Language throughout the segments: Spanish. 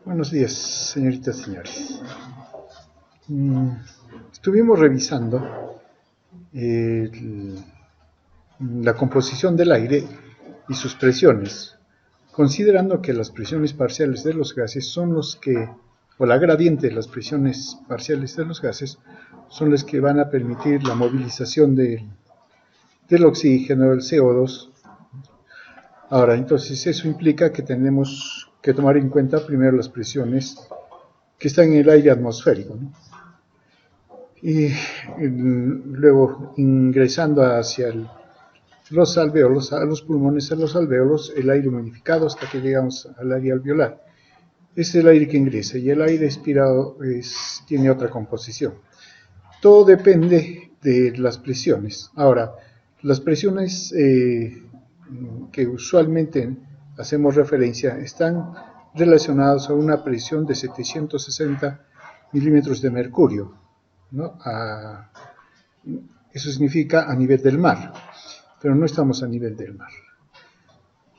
Buenos días, señoritas y señores. Estuvimos revisando la composición del aire y sus presiones, considerando que las presiones parciales de los gases son los que, o la gradiente de las presiones parciales de los gases, son las que van a permitir la movilización del oxígeno, del CO2. Ahora, entonces eso implica que tenemos que tomar en cuenta primero las presiones que están en el aire atmosférico, ¿no? Y luego ingresando hacia los alvéolos, a los pulmones, a los alvéolos, el aire humidificado hasta que llegamos al área alveolar. Es el aire que ingresa y el aire expirado tiene otra composición. Todo depende de las presiones. Ahora, las presiones que usualmente hacemos referencia están relacionadas a una presión de 760 milímetros de mercurio, ¿no? Eso significa a nivel del mar, pero no estamos a nivel del mar.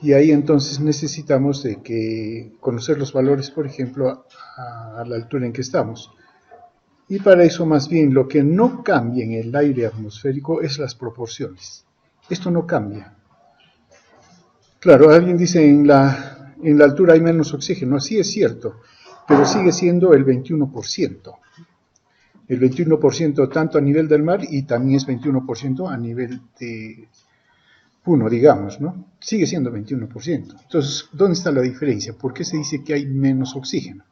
Y ahí entonces necesitamos conocer los valores, por ejemplo, a la altura en que estamos. Y para eso más bien lo que no cambia en el aire atmosférico es las proporciones. Esto no cambia. Claro, alguien dice en la altura hay menos oxígeno, sí es cierto, pero sigue siendo el 21%. El 21% tanto a nivel del mar y también es 21% a nivel de Puno, digamos, ¿no? Sigue siendo 21%. Entonces, ¿dónde está la diferencia? ¿Por qué se dice que hay menos oxígeno?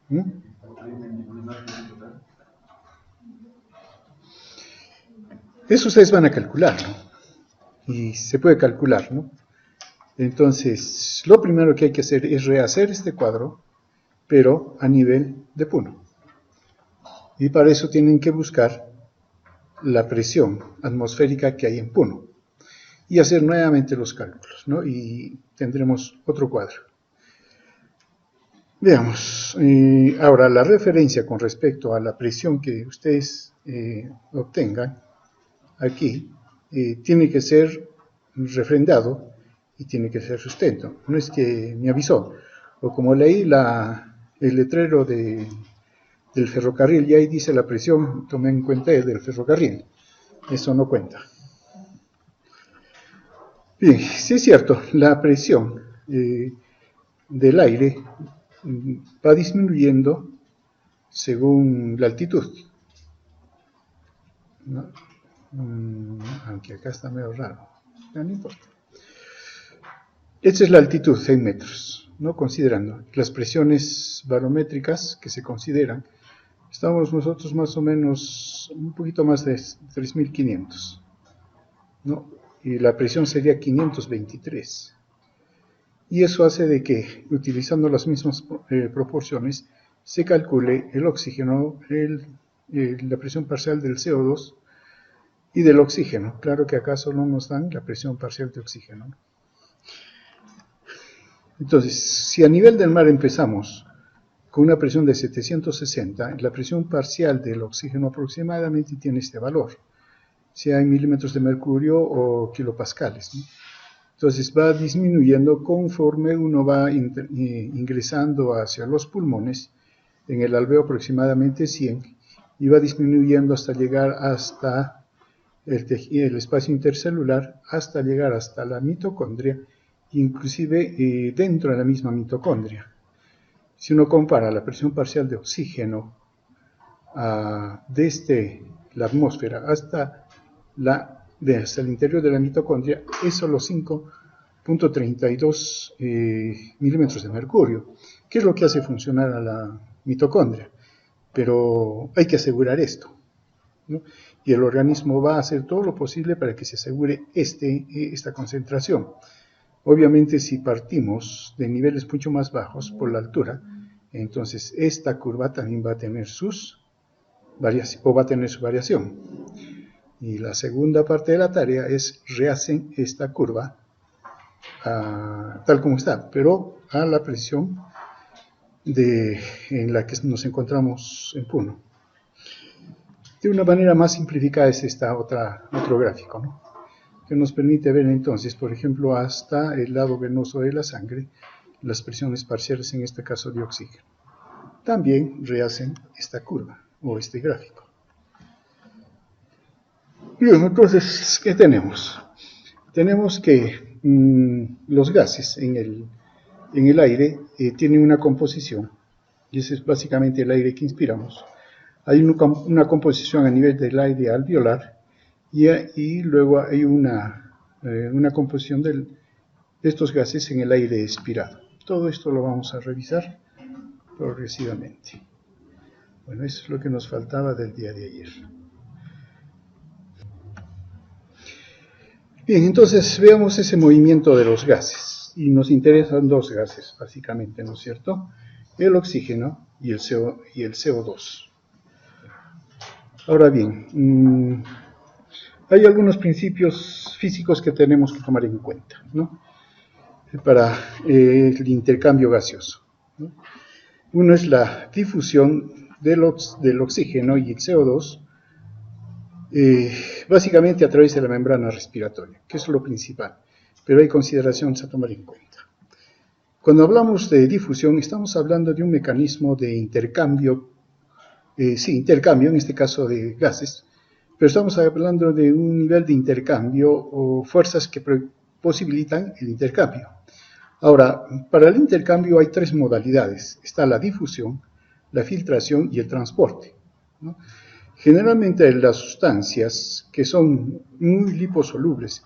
¿Mm? Eso ustedes van a calcular, ¿no? Y se puede calcular, ¿no? Entonces, lo primero que hay que hacer es rehacer este cuadro, pero a nivel de Puno. Y para eso tienen que buscar la presión atmosférica que hay en Puno y hacer nuevamente los cálculos, ¿no? Y tendremos otro cuadro. Veamos, ahora la referencia con respecto a la presión que ustedes obtengan aquí tiene que ser refrendado y tiene que ser sustento. No es que me avisó, o como leí el letrero del ferrocarril y ahí dice la presión, tomé en cuenta el del ferrocarril. Eso no cuenta. Bien, sí es cierto, la presión del aire va disminuyendo según la altitud, ¿no? Aunque acá está medio raro, no importa. Esta es la altitud en metros, ¿no? Considerando las presiones barométricas que se consideran, estamos nosotros más o menos un poquito más de 3.500, ¿no? Y la presión sería 523. Y eso hace de que, utilizando las mismas proporciones, se calcule el oxígeno, la presión parcial del CO2 y del oxígeno. Claro que acá solo nos dan la presión parcial de oxígeno, ¿no? Entonces, si a nivel del mar empezamos con una presión de 760, la presión parcial del oxígeno aproximadamente tiene este valor, sea en milímetros de mercurio o kilopascales, ¿no? Entonces va disminuyendo conforme uno va ingresando hacia los pulmones, en el alveo aproximadamente 100, y va disminuyendo hasta llegar hasta el espacio intercelular, hasta llegar hasta la mitocondria, inclusive dentro de la misma mitocondria. Si uno compara la presión parcial de oxígeno desde la atmósfera hasta el interior de la mitocondria, es solo 5.32 milímetros de mercurio, que es lo que hace funcionar a la mitocondria. Pero hay que asegurar esto, ¿no? Y el organismo va a hacer todo lo posible para que se asegure esta concentración. Obviamente, si partimos de niveles mucho más bajos por la altura, entonces esta curva también va a tener su variación. Y la segunda parte de la tarea es rehacen esta curva tal como está, pero a la presión en la que nos encontramos en Puno. De una manera más simplificada es otro gráfico, ¿no? que nos permite ver entonces, por ejemplo, hasta el lado venoso de la sangre, las presiones parciales, en este caso de oxígeno. También rehacen esta curva o este gráfico. Bien, entonces, ¿qué tenemos? Tenemos que los gases en el aire tienen una composición, y ese es básicamente el aire que inspiramos. Hay una composición a nivel del aire alveolar y luego hay una composición de estos gases en el aire expirado. Todo esto lo vamos a revisar progresivamente. Bueno, eso es lo que nos faltaba del día de ayer. Bien, entonces veamos ese movimiento de los gases. Y nos interesan dos gases, básicamente, ¿no es cierto? El oxígeno y el CO2. Ahora bien, hay algunos principios físicos que tenemos que tomar en cuenta, ¿no? Para el intercambio gaseoso, ¿no? Uno es la difusión del oxígeno y el CO2, básicamente a través de la membrana respiratoria, que es lo principal, pero hay consideraciones a tomar en cuenta. Cuando hablamos de difusión, estamos hablando de un mecanismo de intercambio, intercambio, en este caso de gases, pero estamos hablando de un nivel de intercambio o fuerzas que posibilitan el intercambio. Ahora, para el intercambio hay tres modalidades. Está la difusión, la filtración y el transporte, ¿no? Generalmente las sustancias que son muy liposolubles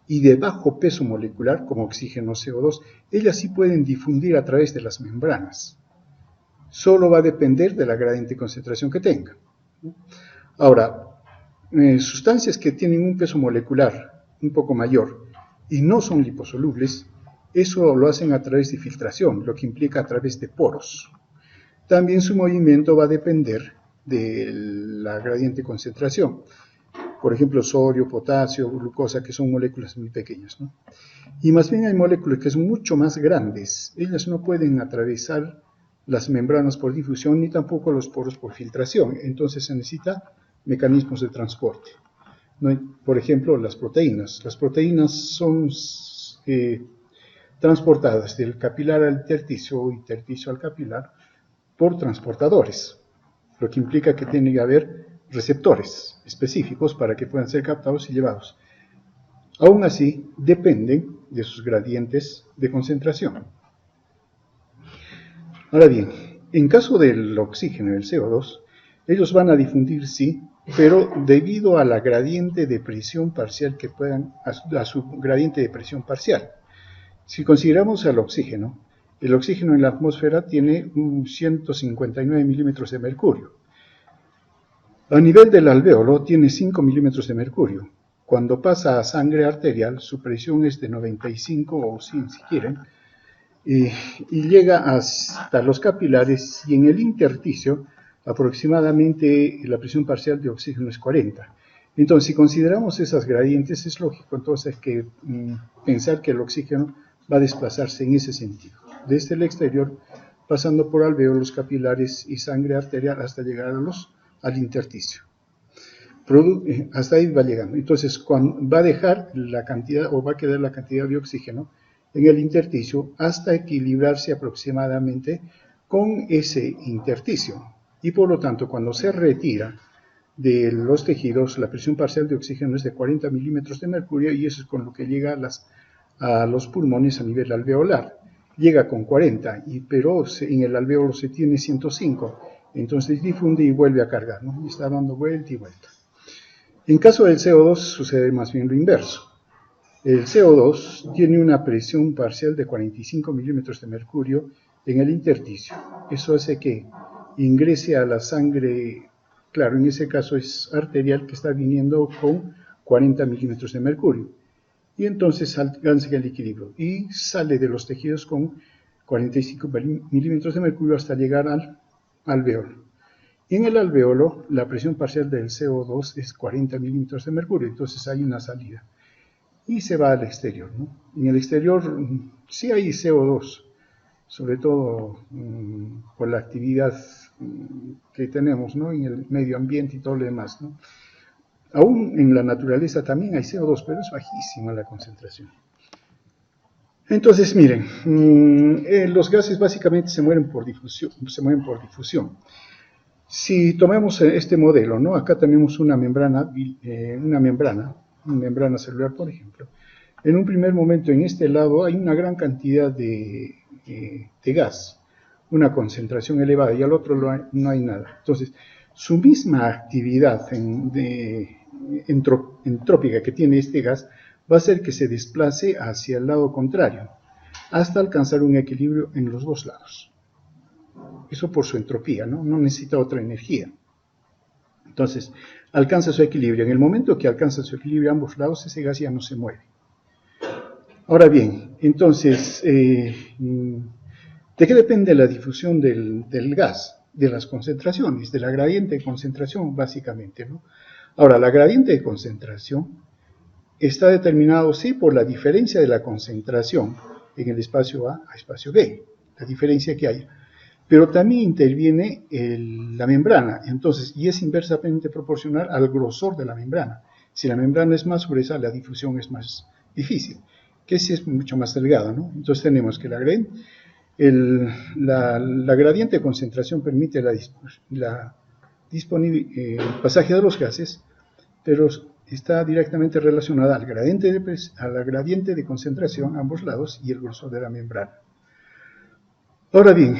y de bajo peso molecular, como oxígeno o CO2, ellas sí pueden difundir a través de las membranas. Solo va a depender de la gradiente de concentración que tenga. Ahora, sustancias que tienen un peso molecular un poco mayor y no son liposolubles, eso lo hacen a través de filtración, lo que implica a través de poros. También su movimiento va a depender de la gradiente de concentración. Por ejemplo, sodio, potasio, glucosa, que son moléculas muy pequeñas, ¿no? Y más bien hay moléculas que son mucho más grandes. Ellas no pueden atravesar las membranas por difusión ni tampoco los poros por filtración. Entonces se necesita mecanismos de transporte, ¿no? Por ejemplo, las proteínas. Las proteínas son transportadas del capilar al intersticio o intersticio al capilar por transportadores, lo que implica que tiene que haber receptores específicos para que puedan ser captados y llevados. Aún así, dependen de sus gradientes de concentración. Ahora bien, en caso del oxígeno y el CO2, ellos van a difundir, sí, pero debido a la gradiente de presión parcial que puedan, a su gradiente de presión parcial. Si consideramos el oxígeno en la atmósfera tiene 159 milímetros de mercurio. A nivel del alvéolo tiene 5 milímetros de mercurio. Cuando pasa a sangre arterial, su presión es de 95 o 100 si quieren, y llega hasta los capilares, y en el intersticio aproximadamente la presión parcial de oxígeno es 40. Entonces, si consideramos esas gradientes, es lógico entonces que pensar que el oxígeno va a desplazarse en ese sentido, desde el exterior, pasando por alvéolos, capilares y sangre arterial hasta llegar al intersticio. Hasta ahí va llegando. Entonces, va a dejar la cantidad, o va a quedar la cantidad de oxígeno en el intersticio hasta equilibrarse aproximadamente con ese intersticio. Y por lo tanto, cuando se retira de los tejidos, la presión parcial de oxígeno es de 40 milímetros de mercurio, y eso es con lo que llega a los pulmones a nivel alveolar. Llega con 40, pero en el alvéolo se tiene 105, entonces difunde y vuelve a cargar, ¿no? Y está dando vuelta y vuelta. En caso del CO2 sucede más bien lo inverso. El CO2 tiene una presión parcial de 45 milímetros de mercurio en el intersticio. Eso hace que ingrese a la sangre, claro, en ese caso es arterial, que está viniendo con 40 milímetros de mercurio. Y entonces alcanza el equilibrio y sale de los tejidos con 45 milímetros de mercurio hasta llegar al alvéolo. Y en el alvéolo la presión parcial del CO2 es 40 milímetros de mercurio, entonces hay una salida. Y se va al exterior, ¿no? En el exterior sí hay CO2, sobre todo por la actividad que tenemos, ¿no? En el medio ambiente y todo lo demás, ¿no? Aún en la naturaleza también hay CO2, pero es bajísima la concentración. Entonces, miren, los gases básicamente se mueren por difusión. Si tomamos este modelo, ¿no? Acá tenemos una membrana celular, por ejemplo. En un primer momento, en este lado hay una gran cantidad de gas, una concentración elevada, y al otro no hay nada. Entonces, su misma actividad entrópica que tiene este gas va a hacer que se desplace hacia el lado contrario, hasta alcanzar un equilibrio en los dos lados. Eso por su entropía, ¿no? No necesita otra energía. Entonces, alcanza su equilibrio. En el momento que alcanza su equilibrio a ambos lados, ese gas ya no se mueve. Ahora bien, entonces, ¿de qué depende la difusión del gas? De las concentraciones, de la gradiente de concentración, básicamente, ¿no? Ahora, la gradiente de concentración está determinado, sí, por la diferencia de la concentración en el espacio A a espacio B, la diferencia que hay. Pero también interviene la membrana, entonces, y es inversamente proporcional al grosor de la membrana. Si la membrana es más gruesa, la difusión es más difícil, que si es mucho más delgada, ¿no? Entonces tenemos que el gradiente de concentración permite el pasaje de los gases, pero está directamente relacionada al gradiente de concentración a ambos lados y el grosor de la membrana. Ahora bien,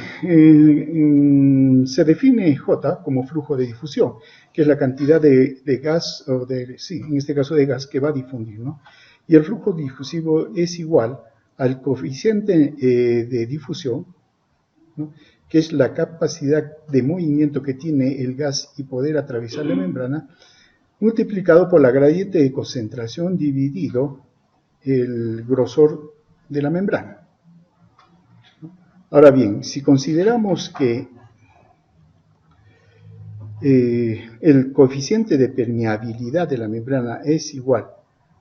se define J como flujo de difusión, que es la cantidad de gas, en este caso de gas que va a difundir, ¿no? Y el flujo difusivo es igual al coeficiente de difusión, ¿no? Que es la capacidad de movimiento que tiene el gas y poder atravesar la membrana, multiplicado por la gradiente de concentración dividido el grosor de la membrana. Ahora bien, si consideramos que el coeficiente de permeabilidad de la membrana es igual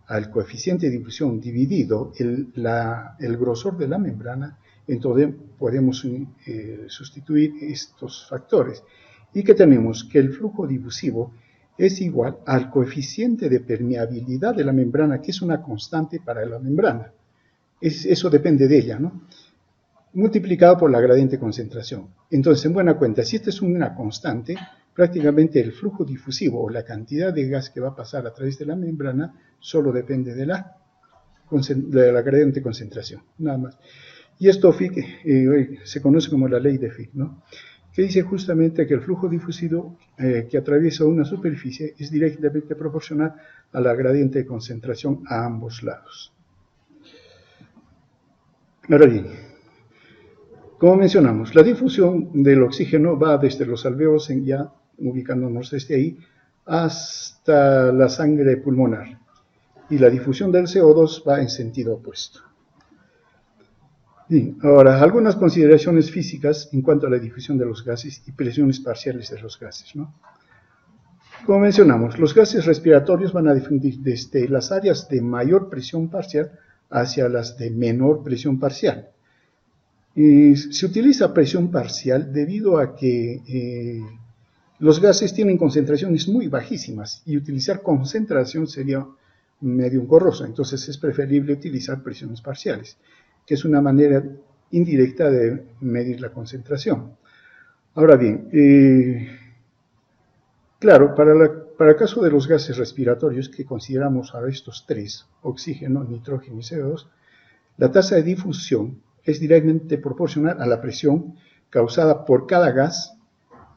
al coeficiente de difusión dividido el grosor de la membrana, entonces podemos sustituir estos factores. ¿Y qué tenemos? Que el flujo difusivo es igual al coeficiente de permeabilidad de la membrana, que es una constante para la membrana. Eso depende de ella, ¿no? Multiplicado por la gradiente de concentración. Entonces, en buena cuenta, si esta es una constante, prácticamente el flujo difusivo o la cantidad de gas que va a pasar a través de la membrana solo depende de la gradiente de concentración, nada más. Y esto se conoce como la ley de Fick, ¿no? Que dice justamente que el flujo difusivo que atraviesa una superficie es directamente proporcional a la gradiente de concentración a ambos lados. Ahora bien, como mencionamos, la difusión del oxígeno va desde los alveolos, ya ubicándonos desde ahí, hasta la sangre pulmonar. Y la difusión del CO2 va en sentido opuesto. Bien, ahora, algunas consideraciones físicas en cuanto a la difusión de los gases y presiones parciales de los gases, ¿no? Como mencionamos, los gases respiratorios van a difundir desde las áreas de mayor presión parcial hacia las de menor presión parcial. Se utiliza presión parcial debido a que los gases tienen concentraciones muy bajísimas y utilizar concentración sería medio engorroso. Entonces es preferible utilizar presiones parciales, que es una manera indirecta de medir la concentración. Ahora bien, claro, para el caso de los gases respiratorios, que consideramos a estos tres, oxígeno, nitrógeno y CO2, la tasa de difusión es directamente proporcional a la presión causada por cada gas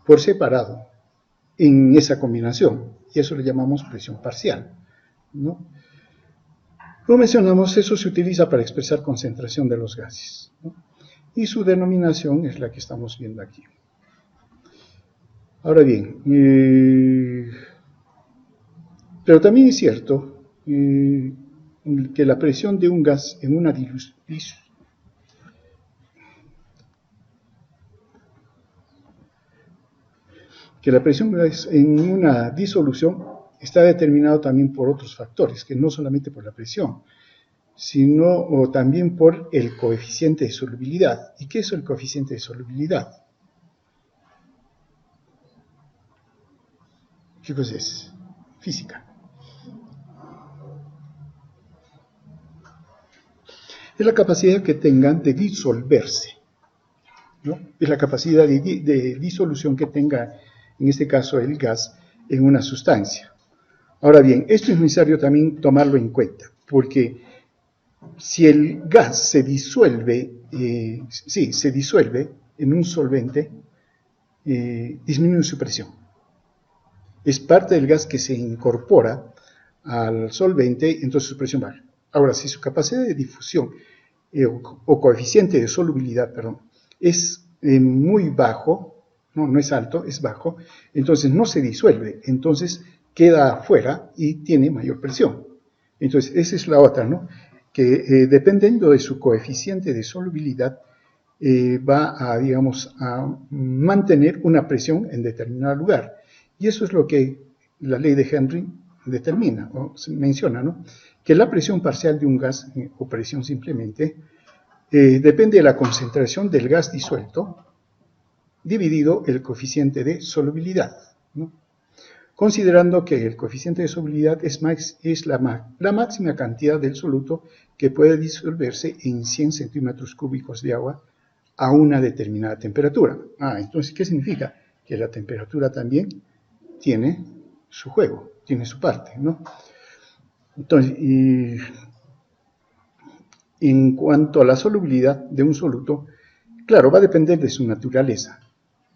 por separado en esa combinación, y eso le llamamos presión parcial, ¿no? Como mencionamos, eso se utiliza para expresar concentración de los gases, ¿no? Y su denominación es la que estamos viendo aquí. Ahora bien, pero también es cierto que la presión de un gas en una disolución está determinado también por otros factores, que no solamente por la presión, sino también por el coeficiente de solubilidad. ¿Y qué es el coeficiente de solubilidad? ¿Qué cosa es? Física. es la capacidad que tengan de disolverse, ¿no? Es la capacidad de disolución que tenga, en este caso, el gas en una sustancia. Ahora bien, esto es necesario también tomarlo en cuenta, porque si el gas se disuelve, se disuelve en un solvente, disminuye su presión. Es parte del gas que se incorpora al solvente, entonces su presión baja. Ahora, si su capacidad de difusión o coeficiente de solubilidad, perdón, es muy bajo, no es alto, es bajo, entonces no se disuelve, entonces queda afuera y tiene mayor presión. Entonces, esa es la otra, ¿no? Que dependiendo de su coeficiente de solubilidad, va a, digamos, a mantener una presión en determinado lugar. Y eso es lo que la ley de Henry determina, o menciona, ¿no? Que la presión parcial de un gas, o presión simplemente, depende de la concentración del gas disuelto, dividido el coeficiente de solubilidad, ¿no? Considerando que el coeficiente de solubilidad es la máxima cantidad del soluto que puede disolverse en 100 centímetros cúbicos de agua a una determinada temperatura. Entonces, ¿qué significa? Que la temperatura también tiene su juego, tiene su parte, ¿no? Entonces, en cuanto a la solubilidad de un soluto, claro, va a depender de su naturaleza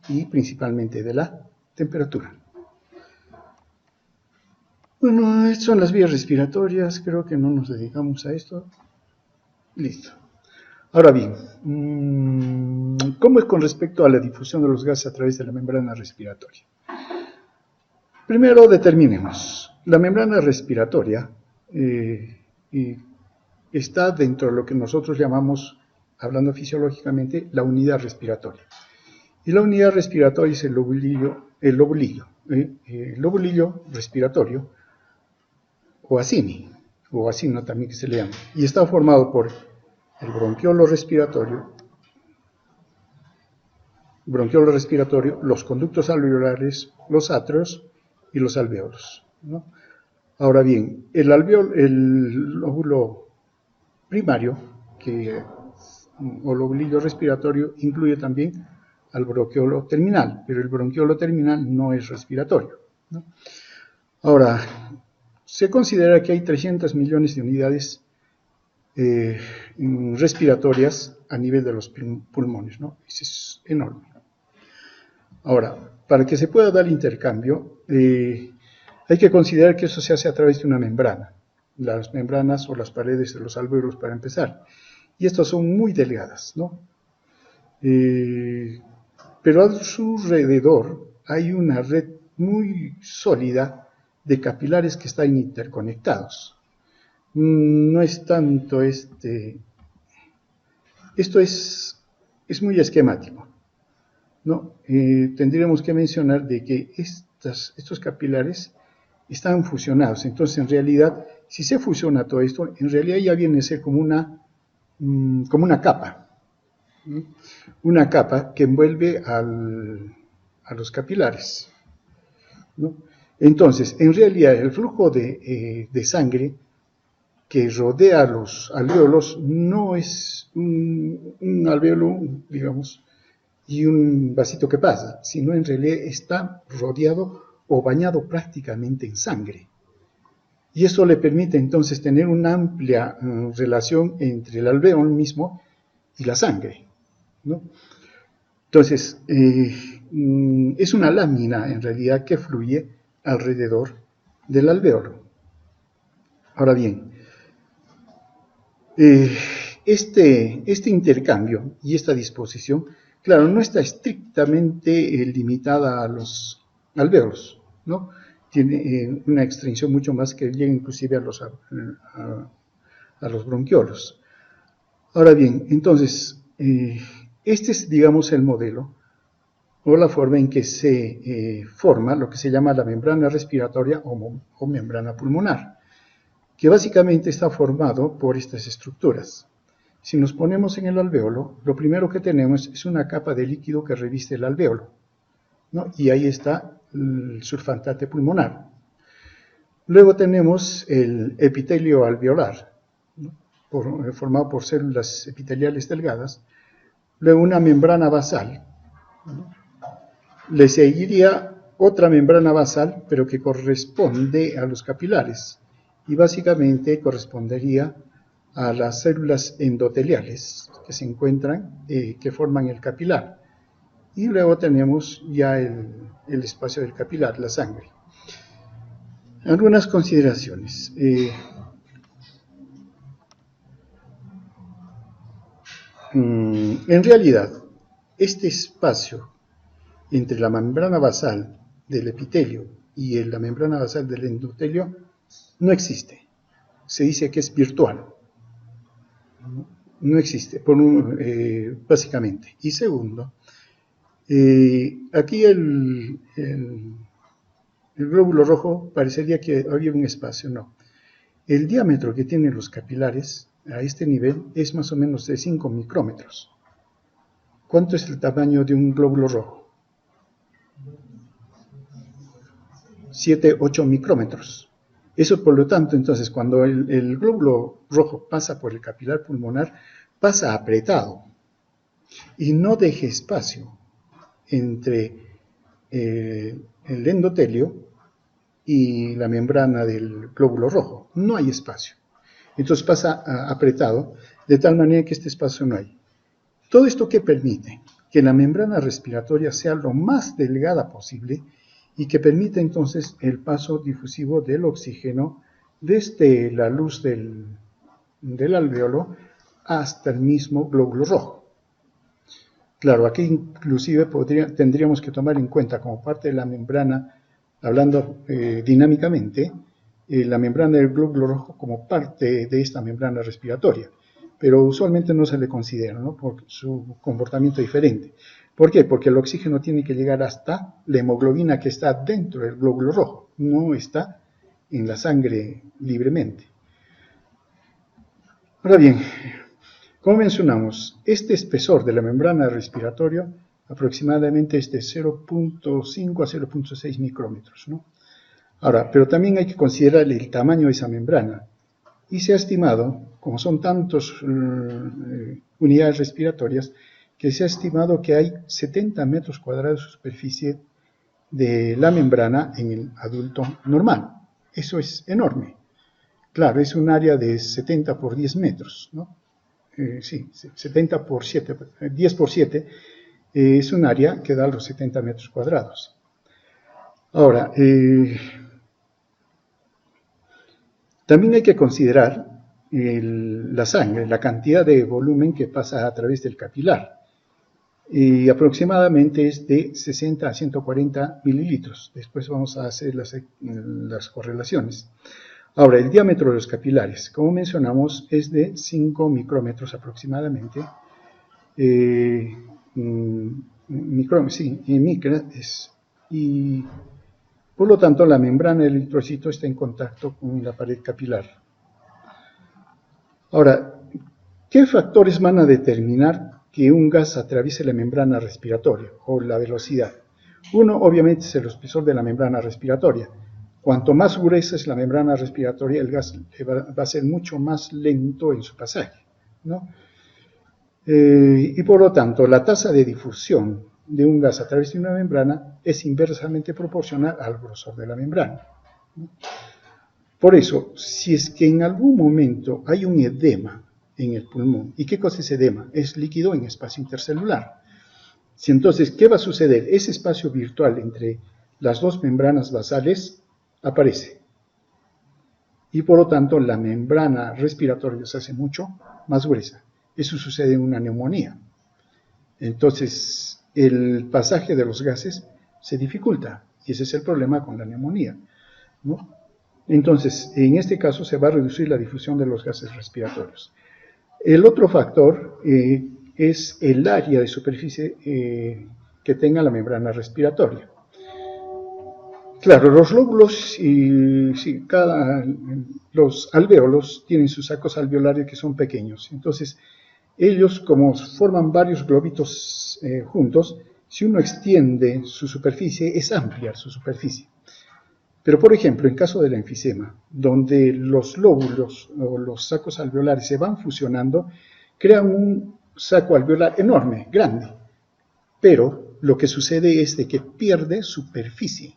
y principalmente de la temperatura. Bueno, estas son las vías respiratorias, creo que no nos dedicamos a esto. Listo. Ahora bien, ¿cómo es con respecto a la difusión de los gases a través de la membrana respiratoria? Primero determinemos, la membrana respiratoria está dentro de lo que nosotros llamamos, hablando fisiológicamente, la unidad respiratoria. Y la unidad respiratoria es el lobulillo respiratorio, o acino también que se le llama, y está formado por el bronquiolo respiratorio, los conductos alveolares, los atrios y los alvéolos, ¿no? Ahora bien, el lóbulo primario, o lobulillo respiratorio, incluye también al bronquiolo terminal, pero el bronquiolo terminal no es respiratorio, ¿no? Ahora, se considera que hay 300 millones de unidades respiratorias a nivel de los pulmones, ¿no? Eso es enorme. Ahora, para que se pueda dar intercambio, hay que considerar que eso se hace a través de una membrana, las membranas o las paredes de los alvéolos para empezar, y estas son muy delgadas, ¿no? Pero a su alrededor hay una red muy sólida de capilares que están interconectados. No es tanto esto es muy esquemático, ¿no? Tendríamos que mencionar de que estos capilares están fusionados, entonces en realidad, si se fusiona todo esto, en realidad ya viene a ser como una capa, ¿sí? Una capa que envuelve a los capilares, ¿no? Entonces, en realidad, el flujo de sangre que rodea los alvéolos no es un alvéolo, digamos, y un vasito que pasa, sino en realidad está rodeado o bañado prácticamente en sangre. Y eso le permite entonces tener una amplia relación entre el alvéolo mismo y la sangre, ¿no? Entonces, es una lámina en realidad que fluye alrededor del alvéolo. Ahora bien, este intercambio y esta disposición, claro, no está estrictamente limitada a los alvéolos, ¿no? Tiene una extensión mucho más que llega inclusive a los bronquiolos. Ahora bien, entonces, este es, digamos, el modelo o la forma en que se forma lo que se llama la membrana respiratoria o membrana pulmonar, que básicamente está formado por estas estructuras. Si nos ponemos en el alvéolo, lo primero que tenemos es una capa de líquido que reviste el alvéolo, ¿no? Y ahí está el surfactante pulmonar. Luego tenemos el epitelio alveolar, ¿no? formado por células epiteliales delgadas, luego una membrana basal, le seguiría otra membrana basal, pero que corresponde a los capilares, y básicamente correspondería a las células endoteliales que se encuentran, que forman el capilar. Y luego tenemos ya el espacio del capilar, la sangre. Algunas consideraciones. En realidad, este espacio entre la membrana basal del epitelio y la membrana basal del endotelio no existe. Se dice que es virtual. No existe, básicamente. Y segundo, aquí el glóbulo rojo parecería que había un espacio, no. El diámetro que tienen los capilares a este nivel es más o menos de 5 micrómetros. ¿Cuánto es el tamaño de un glóbulo rojo? 7, 8 micrómetros. Eso, por lo tanto, entonces, cuando el glóbulo rojo pasa por el capilar pulmonar, pasa apretado y no deja espacio entre el endotelio y la membrana del glóbulo rojo. No hay espacio. Entonces pasa apretado, de tal manera que este espacio no hay. ¿Todo esto qué permite? Que la membrana respiratoria sea lo más delgada posible y que permita entonces el paso difusivo del oxígeno desde la luz del alvéolo hasta el mismo glóbulo rojo. Claro, aquí inclusive tendríamos que tomar en cuenta como parte de la membrana, hablando dinámicamente, la membrana del glóbulo rojo como parte de esta membrana respiratoria, pero usualmente no se le considera, ¿no? Por su comportamiento diferente. ¿Por qué? Porque el oxígeno tiene que llegar hasta la hemoglobina que está dentro del glóbulo rojo, no está en la sangre libremente. Ahora bien, como mencionamos, este espesor de la membrana respiratoria aproximadamente es de 0.5 a 0.6 micrómetros, ¿no? Ahora, pero también hay que considerar el tamaño de esa membrana. Y se ha estimado, como son tantas unidades respiratorias, que se ha estimado que hay 70 metros cuadrados de superficie de la membrana en el adulto normal. Eso es enorme. Claro, es un área de 70 por 10 metros, ¿no? Sí, 70 por 7, 10 por 7, es un área que da los 70 metros cuadrados. Ahora, también hay que considerar la sangre, la cantidad de volumen que pasa a través del capilar. Y aproximadamente es de 60 a 140 mililitros. Después vamos a hacer las correlaciones. Ahora, el diámetro de los capilares, como mencionamos, es de 5 micrómetros aproximadamente. Y por lo tanto la membrana del eritrocito está en contacto con la pared capilar. Ahora, ¿qué factores van a determinar que un gas atraviese la membrana respiratoria o la velocidad? Uno, obviamente, es el espesor de la membrana respiratoria. Cuanto más gruesa es la membrana respiratoria, el gas va a ser mucho más lento en su pasaje, ¿no? Y por lo tanto, la tasa de difusión de un gas a través de una membrana es inversamente proporcional al grosor de la membrana, ¿no? Por eso, si es que en algún momento hay un edema en el pulmón, ¿y qué cosa es edema? Es líquido en espacio intercelular. Si entonces, ¿qué va a suceder? Ese espacio virtual entre las dos membranas basales aparece. Y por lo tanto, la membrana respiratoria se hace mucho más gruesa. Eso sucede en una neumonía. Entonces, el pasaje de los gases se dificulta. Y ese es el problema con la neumonía, ¿no? Entonces, en este caso se va a reducir la difusión de los gases respiratorios. El otro factor es el área de superficie que tenga la membrana respiratoria. Claro, los lóbulos los alvéolos tienen sus sacos alveolares que son pequeños. Entonces, ellos, como forman varios globitos juntos, si uno extiende su superficie, es amplia su superficie. Pero, por ejemplo, en caso del enfisema, donde los lóbulos o los sacos alveolares se van fusionando, crean un saco alveolar enorme, grande, pero lo que sucede es de que pierde superficie.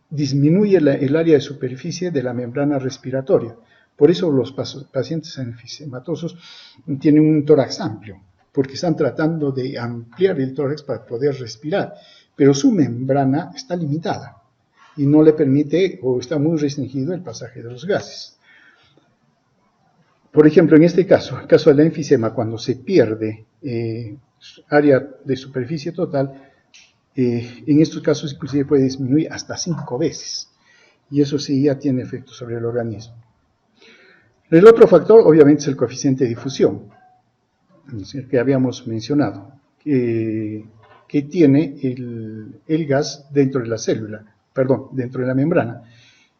Disminuye el área de superficie de la membrana respiratoria. Por eso los pacientes enfisematosos tienen un tórax amplio, porque están tratando de ampliar el tórax para poder respirar, pero su membrana está limitada y no le permite o está muy restringido el pasaje de los gases. Por ejemplo, en este caso, el caso del enfisema, cuando se pierde área de superficie total, en estos casos inclusive puede disminuir hasta 5 veces, y eso sí ya tiene efecto sobre el organismo. El otro factor, obviamente, es el coeficiente de difusión, que habíamos mencionado, que tiene el gas dentro de la célula, dentro de la membrana.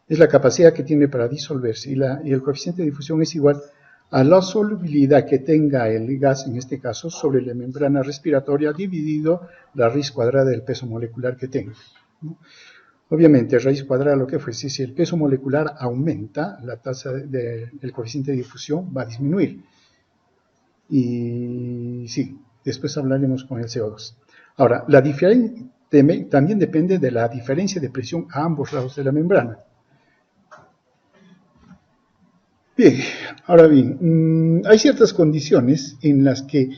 Es la capacidad que tiene para disolverse, y el coeficiente de difusión es igual a la solubilidad que tenga el gas, en este caso, sobre la membrana respiratoria, dividido la raíz cuadrada del peso molecular que tenga, ¿no? Obviamente, raíz cuadrada, lo que fuese, si el peso molecular aumenta, la tasa del coeficiente de difusión va a disminuir. Y sí, después hablaremos con el CO2. Ahora, también depende de la diferencia de presión a ambos lados de la membrana. Bien, ahora bien, hay ciertas condiciones en las que,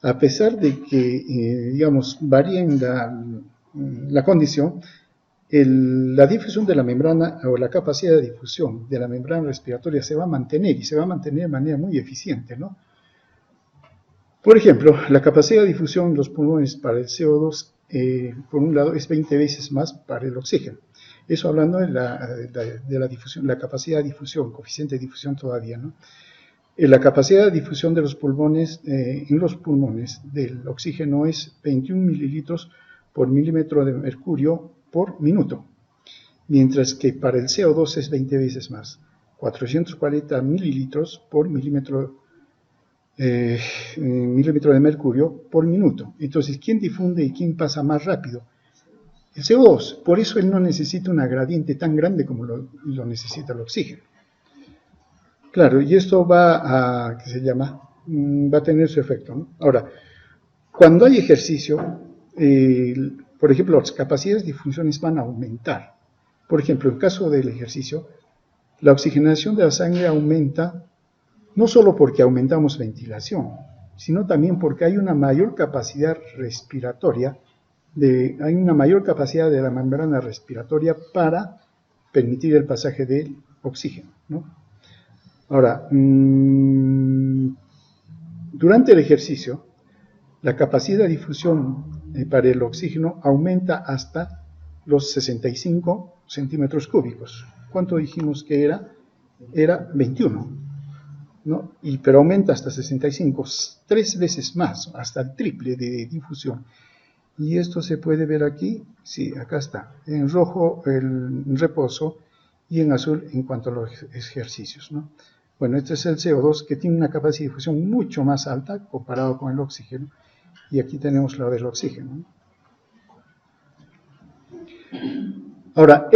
a pesar de que, digamos, varíen la condición, la difusión de la membrana o la capacidad de difusión de la membrana respiratoria se va a mantener, y se va a mantener de manera muy eficiente, ¿no? Por ejemplo, la capacidad de difusión en los pulmones para el CO2, por un lado, es 20 veces más para el oxígeno. Eso hablando de la difusión, la capacidad de difusión, coeficiente de difusión todavía, ¿no? La capacidad de difusión de los pulmones, en los pulmones del oxígeno es 21 mililitros por milímetro de mercurio por minuto, mientras que para el CO2 es 20 veces más, 440 mililitros por milímetro de mercurio por minuto. Entonces, ¿quién difunde y quién pasa más rápido? El CO2. Por eso él no necesita una gradiente tan grande como lo necesita el oxígeno. Claro, y esto va a tener su efecto, ¿no? Ahora, cuando hay ejercicio, por ejemplo, las capacidades de difusión van a aumentar. Por ejemplo, en caso del ejercicio, la oxigenación de la sangre aumenta no solo porque aumentamos ventilación, sino también porque hay una mayor capacidad respiratoria, hay una mayor capacidad de la membrana respiratoria para permitir el pasaje del oxígeno, ¿no? Ahora, durante el ejercicio, la capacidad de difusión para el oxígeno aumenta hasta los 65 centímetros cúbicos. ¿Cuánto dijimos que era? Era 21, ¿no? Pero aumenta hasta 65, 3 veces más, hasta el triple de difusión. Y esto se puede ver aquí, sí, acá está, en rojo el reposo y en azul en cuanto a los ejercicios, ¿no? Bueno, este es el CO2, que tiene una capacidad de difusión mucho más alta comparado con el oxígeno, y aquí tenemos lo del oxígeno, ¿no? Ahora,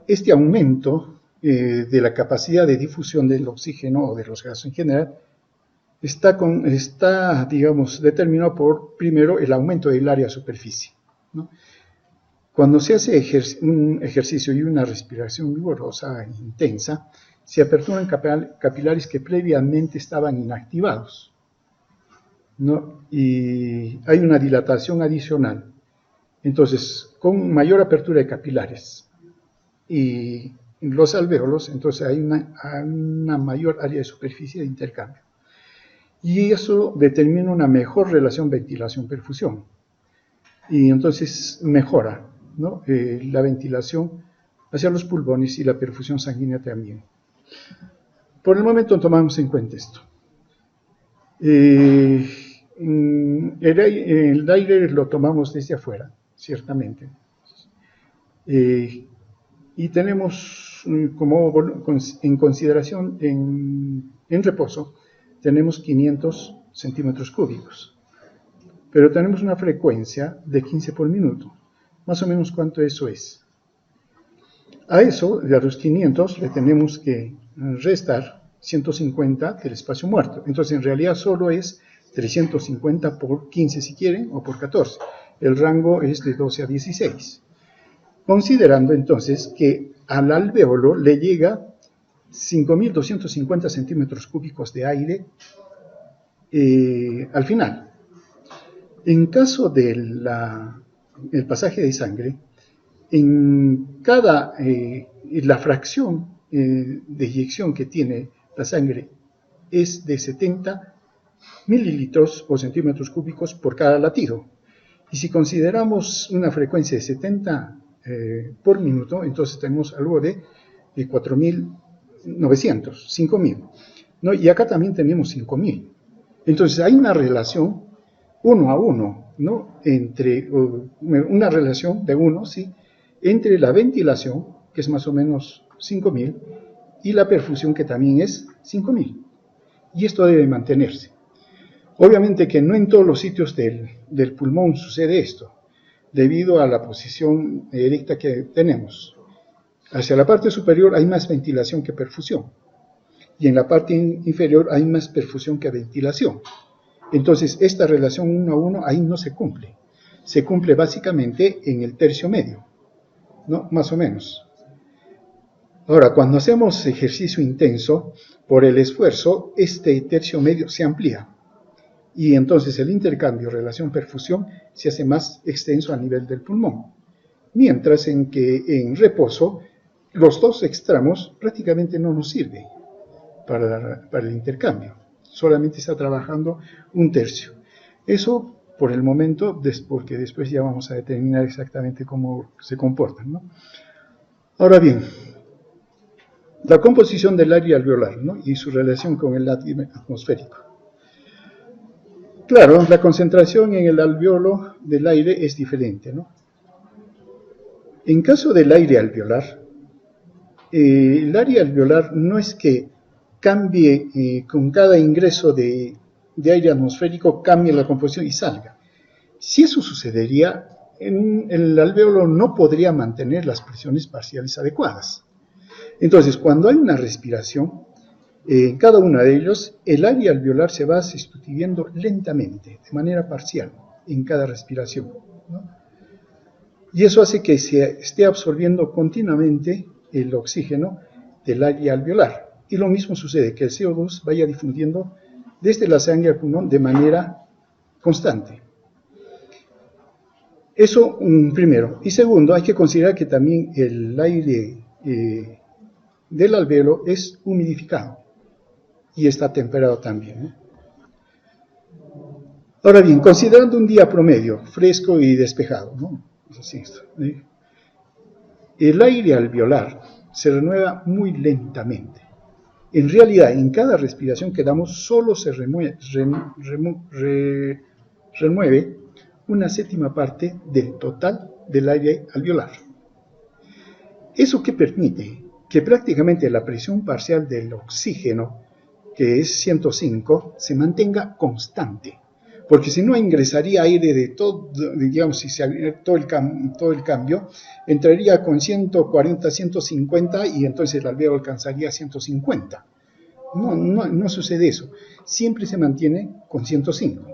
este aumento de la capacidad de difusión del oxígeno o de los gases en general está, digamos, determinado por, primero, el aumento del área de superficie, ¿no? Cuando se hace un ejercicio y una respiración vigorosa, intensa, se aperturan capilares que previamente estaban inactivados, ¿no? Y hay una dilatación adicional. Entonces, con mayor apertura de capilares y los alvéolos, entonces hay una mayor área de superficie de intercambio. Y eso determina una mejor relación ventilación-perfusión. Y entonces mejora, ¿no? La ventilación hacia los pulmones y la perfusión sanguínea también. Por el momento tomamos en cuenta esto. El aire lo tomamos desde afuera, ciertamente. Y tenemos en consideración en reposo, tenemos 500 centímetros cúbicos, pero tenemos una frecuencia de 15 por minuto. Más o menos, ¿cuánto eso es? A eso, a los 500, le tenemos que restar 150 del espacio muerto. Entonces, en realidad solo es 350 por 15 si quieren, o por 14. El rango es de 12 a 16. Considerando entonces que al alvéolo le llega 5.250 centímetros cúbicos de aire al final. En caso del pasaje de sangre, en la fracción de eyección que tiene la sangre es de 70 mililitros o centímetros cúbicos por cada latido. Y si consideramos una frecuencia de 70 por minuto, entonces tenemos algo de 4.900, 5.000, ¿no? Y acá también tenemos 5.000. Entonces hay una relación 1 a 1, ¿no? Una relación de 1, ¿sí? Entre la ventilación, que es más o menos 5.000, y la perfusión, que también es 5.000. Y esto debe mantenerse. Obviamente que no en todos los sitios del pulmón sucede esto, debido a la posición erecta que tenemos. Hacia la parte superior hay más ventilación que perfusión, y en la parte inferior hay más perfusión que ventilación. Entonces, esta relación 1 a 1 ahí no se cumple. Se cumple básicamente en el tercio medio, ¿no? Más o menos. Ahora, cuando hacemos ejercicio intenso, por el esfuerzo, este tercio medio se amplía. Y entonces el intercambio relación-perfusión se hace más extenso a nivel del pulmón. Mientras en que en reposo, los dos extremos prácticamente no nos sirven para el intercambio. Solamente está trabajando un tercio. Eso por el momento, porque después ya vamos a determinar exactamente cómo se comportan, ¿no? Ahora bien, la composición del aire alveolar, ¿no? Y su relación con el aire atmosférico. Claro, la concentración en el alveolo del aire es diferente, ¿no? En caso del aire alveolar, el aire alveolar no es que cambie con cada ingreso de aire atmosférico, cambie la composición y salga. Si eso sucedería, el alvéolo no podría mantener las presiones parciales adecuadas. Entonces, cuando hay una respiración, en cada uno de ellos, el aire alveolar se va sustituyendo lentamente, de manera parcial, en cada respiración, ¿no? Y eso hace que se esté absorbiendo continuamente el oxígeno del aire alveolar. Y lo mismo sucede, que el CO2 vaya difundiendo desde la sangre al pulmón de manera constante. Eso primero. Y segundo, hay que considerar que también el aire del alvéolo es humidificado y está temperado también, ¿no? Ahora bien, considerando un día promedio, fresco y despejado, ¿no? El aire alveolar se renueva muy lentamente. En realidad, en cada respiración que damos, solo se remueve una séptima parte del total del aire alveolar. ¿Eso qué permite? Que prácticamente la presión parcial del oxígeno, que es 105, se mantenga constante. Porque si no ingresaría aire de todo, digamos, si se abriera todo el cambio, entraría con 140, 150 y entonces el alveolo alcanzaría 150. No sucede eso. Siempre se mantiene con 105.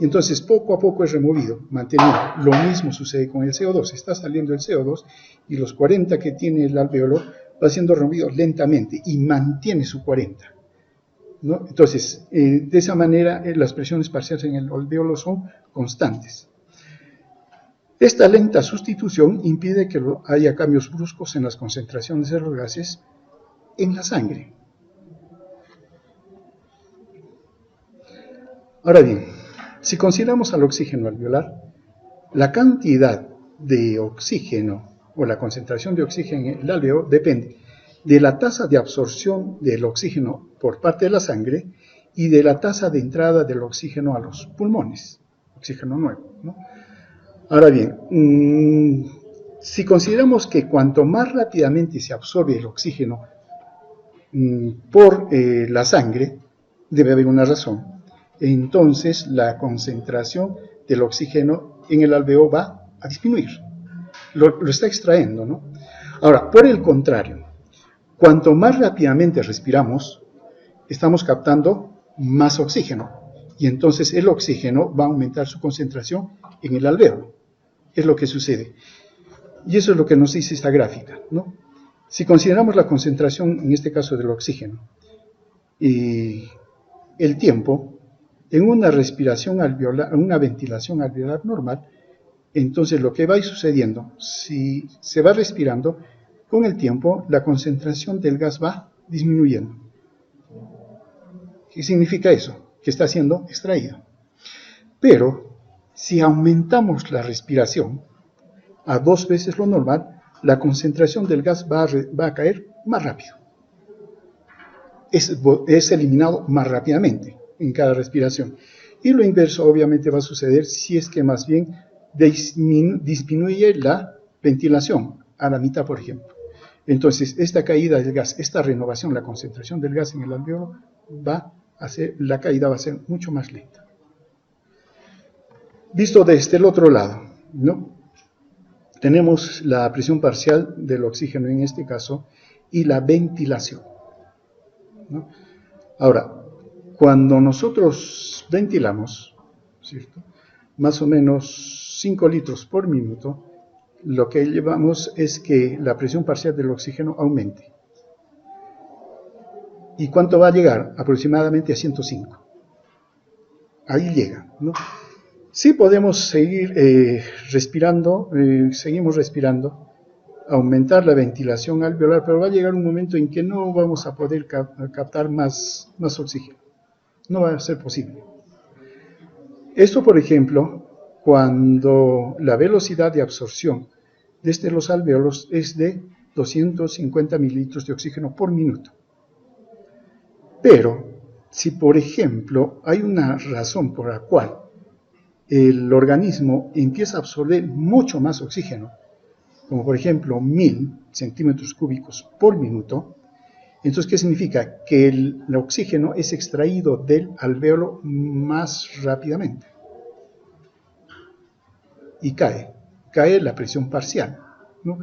Y entonces poco a poco es removido, mantenido. Lo mismo sucede con el CO2. Está saliendo el CO2 y los 40 que tiene el alvéolo va siendo removido lentamente y mantiene su 40. ¿No? Entonces, de esa manera las presiones parciales en el alvéolo son constantes. Esta lenta sustitución impide que haya cambios bruscos en las concentraciones de los gases en la sangre. Ahora bien, si consideramos al oxígeno alveolar, la cantidad de oxígeno o la concentración de oxígeno en el alvéolo depende de la tasa de absorción del oxígeno por parte de la sangre y de la tasa de entrada del oxígeno a los pulmones, oxígeno nuevo, ¿no? Ahora bien, si consideramos que cuanto más rápidamente se absorbe el oxígeno por la sangre, debe haber una razón, entonces la concentración del oxígeno en el alvéolo va a disminuir, lo está extrayendo, ¿no? Ahora, por el contrario, cuanto más rápidamente respiramos, estamos captando más oxígeno. Y entonces el oxígeno va a aumentar su concentración en el alvéolo. Es lo que sucede. Y eso es lo que nos dice esta gráfica, ¿no? Si consideramos la concentración, en este caso del oxígeno, y el tiempo, en una respiración alveolar, en una ventilación alveolar normal, entonces lo que va a ir sucediendo, si se va respirando, con el tiempo la concentración del gas va disminuyendo. ¿Qué significa eso? Que está siendo extraído. Pero si aumentamos la respiración a 2 veces lo normal, la concentración del gas va a caer más rápido. Es eliminado más rápidamente en cada respiración. Y lo inverso obviamente va a suceder si es que más bien disminuye la ventilación a la mitad, por ejemplo. Entonces, esta caída del gas, esta renovación, la concentración del gas en el alvéolo, la caída va a ser mucho más lenta. Visto desde el otro lado, ¿no? Tenemos la presión parcial del oxígeno en este caso y la ventilación, ¿no? Ahora, cuando nosotros ventilamos, ¿cierto?, más o menos 5 litros por minuto, lo que llevamos es que la presión parcial del oxígeno aumente. ¿Y cuánto va a llegar? Aproximadamente a 105. Ahí llega, ¿no? Sí podemos seguir respirando, seguimos respirando, aumentar la ventilación alveolar, pero va a llegar un momento en que no vamos a poder captar más oxígeno. No va a ser posible. Esto, por ejemplo, cuando la velocidad de absorción desde los alvéolos es de 250 mililitros de oxígeno por minuto. Pero, si por ejemplo hay una razón por la cual el organismo empieza a absorber mucho más oxígeno, como por ejemplo 1000 centímetros cúbicos por minuto, entonces, ¿qué significa? Que el oxígeno es extraído del alvéolo más rápidamente. Y cae la presión parcial, ¿no?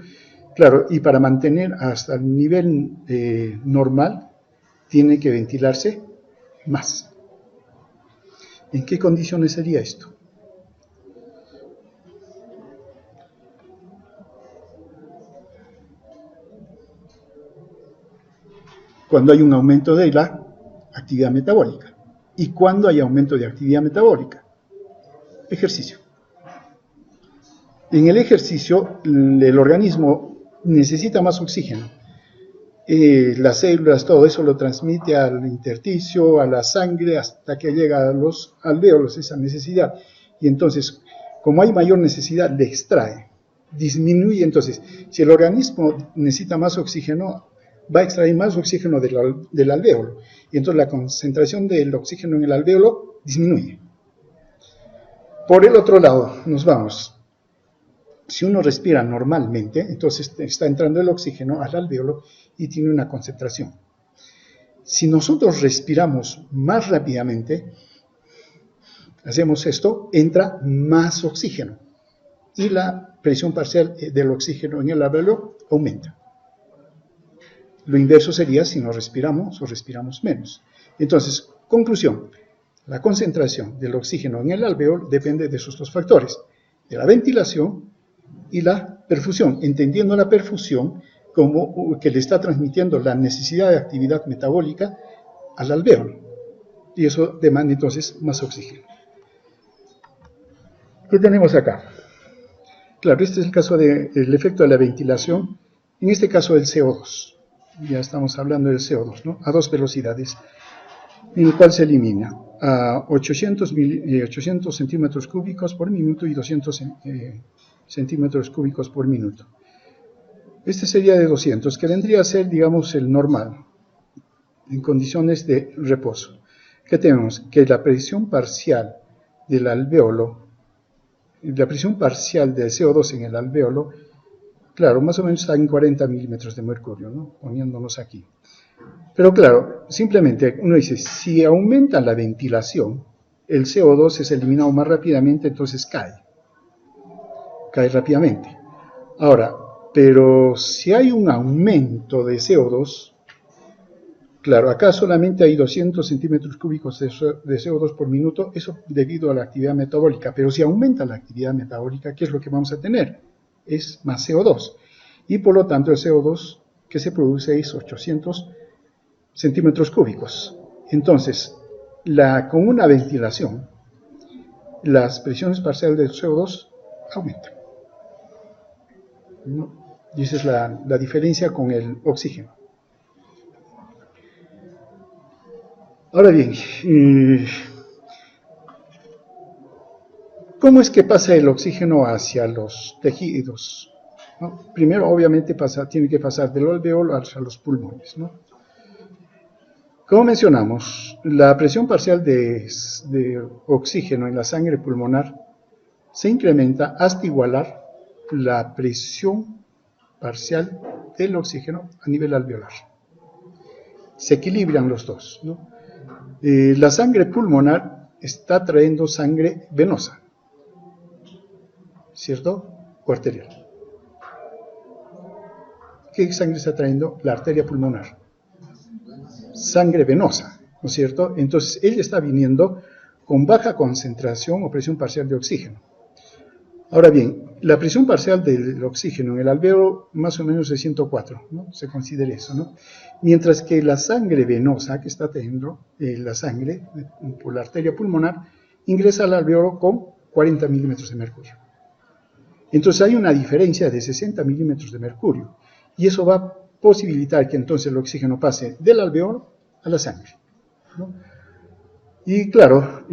Claro, y para mantener hasta el nivel normal, tiene que ventilarse más. ¿En qué condiciones sería esto? Cuando hay un aumento de la actividad metabólica. ¿Y cuando hay aumento de actividad metabólica? Ejercicio. En el ejercicio, el organismo necesita más oxígeno. Las células, todo eso lo transmite al intersticio, a la sangre, hasta que llega a los alvéolos, esa necesidad. Y entonces, como hay mayor necesidad, le extrae, disminuye. Entonces, si el organismo necesita más oxígeno, va a extraer más oxígeno del alvéolo. Y entonces la concentración del oxígeno en el alvéolo disminuye. Por el otro lado, nos vamos. Si uno respira normalmente, entonces está entrando el oxígeno al alvéolo y tiene una concentración. Si nosotros respiramos más rápidamente, hacemos esto, entra más oxígeno y la presión parcial del oxígeno en el alvéolo aumenta. Lo inverso sería si no respiramos o respiramos menos. Entonces, conclusión, la concentración del oxígeno en el alvéolo depende de esos dos factores, de la ventilación y la perfusión, entendiendo la perfusión como que le está transmitiendo la necesidad de actividad metabólica al alvéolo. Y eso demanda entonces más oxígeno. ¿Qué tenemos acá? Claro, este es el caso del efecto de la ventilación, en este caso el CO2. Ya estamos hablando del CO2, ¿no? A 2 velocidades, en el cual se elimina a 800 centímetros cúbicos por minuto y 200 centímetros cúbicos por minuto. Este sería de 200, que vendría a ser, digamos, el normal, en condiciones de reposo. ¿Qué tenemos? Que la presión parcial del alvéolo, la presión parcial del CO2 en el alvéolo, claro, más o menos está en 40 milímetros de mercurio, ¿no? Poniéndonos aquí. Pero claro, simplemente uno dice, si aumenta la ventilación, el CO2 es eliminado más rápidamente, entonces cae rápidamente. Ahora, Pero si hay un aumento de CO2, claro, acá solamente hay 200 centímetros cúbicos de CO2 por minuto, eso debido a la actividad metabólica. Pero si aumenta la actividad metabólica, ¿qué es lo que vamos a tener? Es más CO2. Y por lo tanto el CO2 que se produce es 800 centímetros cúbicos. Entonces, con una ventilación, las presiones parciales del CO2 aumentan, ¿no? Y esa es la diferencia con el oxígeno. Ahora bien, ¿cómo es que pasa el oxígeno hacia los tejidos? ¿No? Primero, obviamente, tiene que pasar del alveolo hacia los pulmones, ¿no? Como mencionamos, la presión parcial de oxígeno en la sangre pulmonar se incrementa hasta igualar la presión parcial del oxígeno a nivel alveolar. Se equilibran los dos, ¿no? La sangre pulmonar está trayendo sangre venosa, ¿cierto? O arterial. ¿Qué sangre está trayendo? La arteria pulmonar. Sangre venosa, ¿no es cierto? Entonces, ella está viniendo con baja concentración o presión parcial de oxígeno. Ahora bien, la presión parcial del oxígeno en el alveolo más o menos es 104, ¿no? Se considera eso, ¿no? Mientras que la sangre venosa que está teniendo la sangre por la arteria pulmonar ingresa al alveolo con 40 milímetros de mercurio. Entonces hay una diferencia de 60 milímetros de mercurio y eso va a posibilitar que entonces el oxígeno pase del alveolo a la sangre, ¿no? Y claro,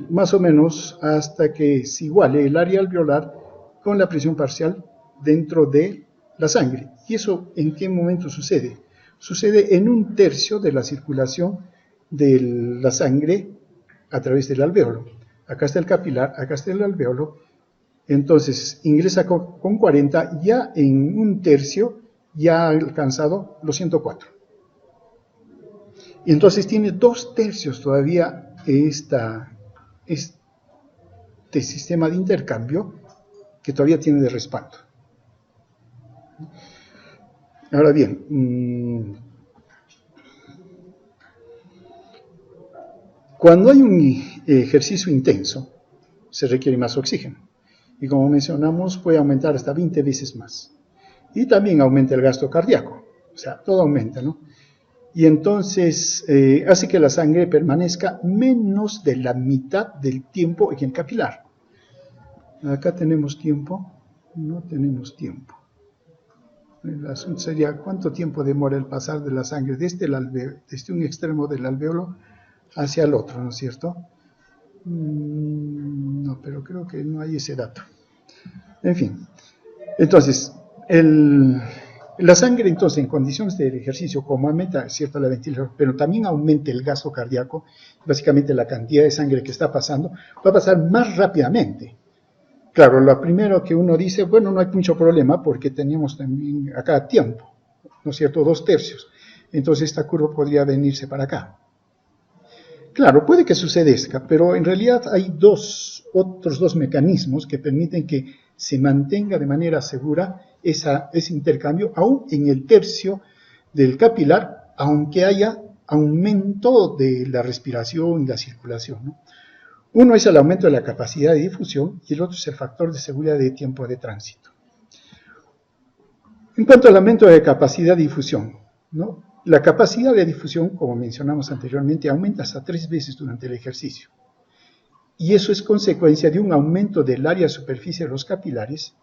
más o menos hasta que se iguale el área alveolar con la presión parcial dentro de la sangre. ¿Y eso en qué momento sucede? Sucede en 1/3 de la circulación de la sangre a través del alveolo. Acá está el capilar, acá está el alveolo. Entonces ingresa con 40, ya en 1/3 ya ha alcanzado los 104. Y entonces tiene 2/3 todavía este sistema de intercambio que todavía tiene de respaldo. Ahora bien, cuando hay un ejercicio intenso, se requiere más oxígeno. Y como mencionamos, puede aumentar hasta 20 veces más. Y también aumenta el gasto cardíaco. O sea, todo aumenta, ¿no? Y entonces hace que la sangre permanezca menos de la mitad del tiempo en el capilar. Acá tenemos tiempo, no tenemos tiempo. El asunto sería cuánto tiempo demora el pasar de la sangre desde un extremo del alveolo hacia el otro, ¿no es cierto? No, pero creo que no hay ese dato. En fin, entonces, la sangre entonces en condiciones de ejercicio, como aumenta cierto la ventilación, pero también aumenta el gasto cardíaco, básicamente la cantidad de sangre que está pasando, va a pasar más rápidamente. Claro, lo primero que uno dice, bueno, no hay mucho problema porque teníamos también acá tiempo, ¿no es cierto? 2/3. Entonces esta curva podría venirse para acá. Claro, puede que suceda, pero en realidad hay otros dos mecanismos que permiten que se mantenga de manera segura ese intercambio, aún en el tercio del capilar, aunque haya aumento de la respiración y la circulación, ¿no? Uno es el aumento de la capacidad de difusión y el otro es el factor de seguridad de tiempo de tránsito. En cuanto al aumento de capacidad de difusión, ¿no? La capacidad de difusión, como mencionamos anteriormente, aumenta hasta 3 veces durante el ejercicio. Y eso es consecuencia de un aumento del área de superficie de los capilares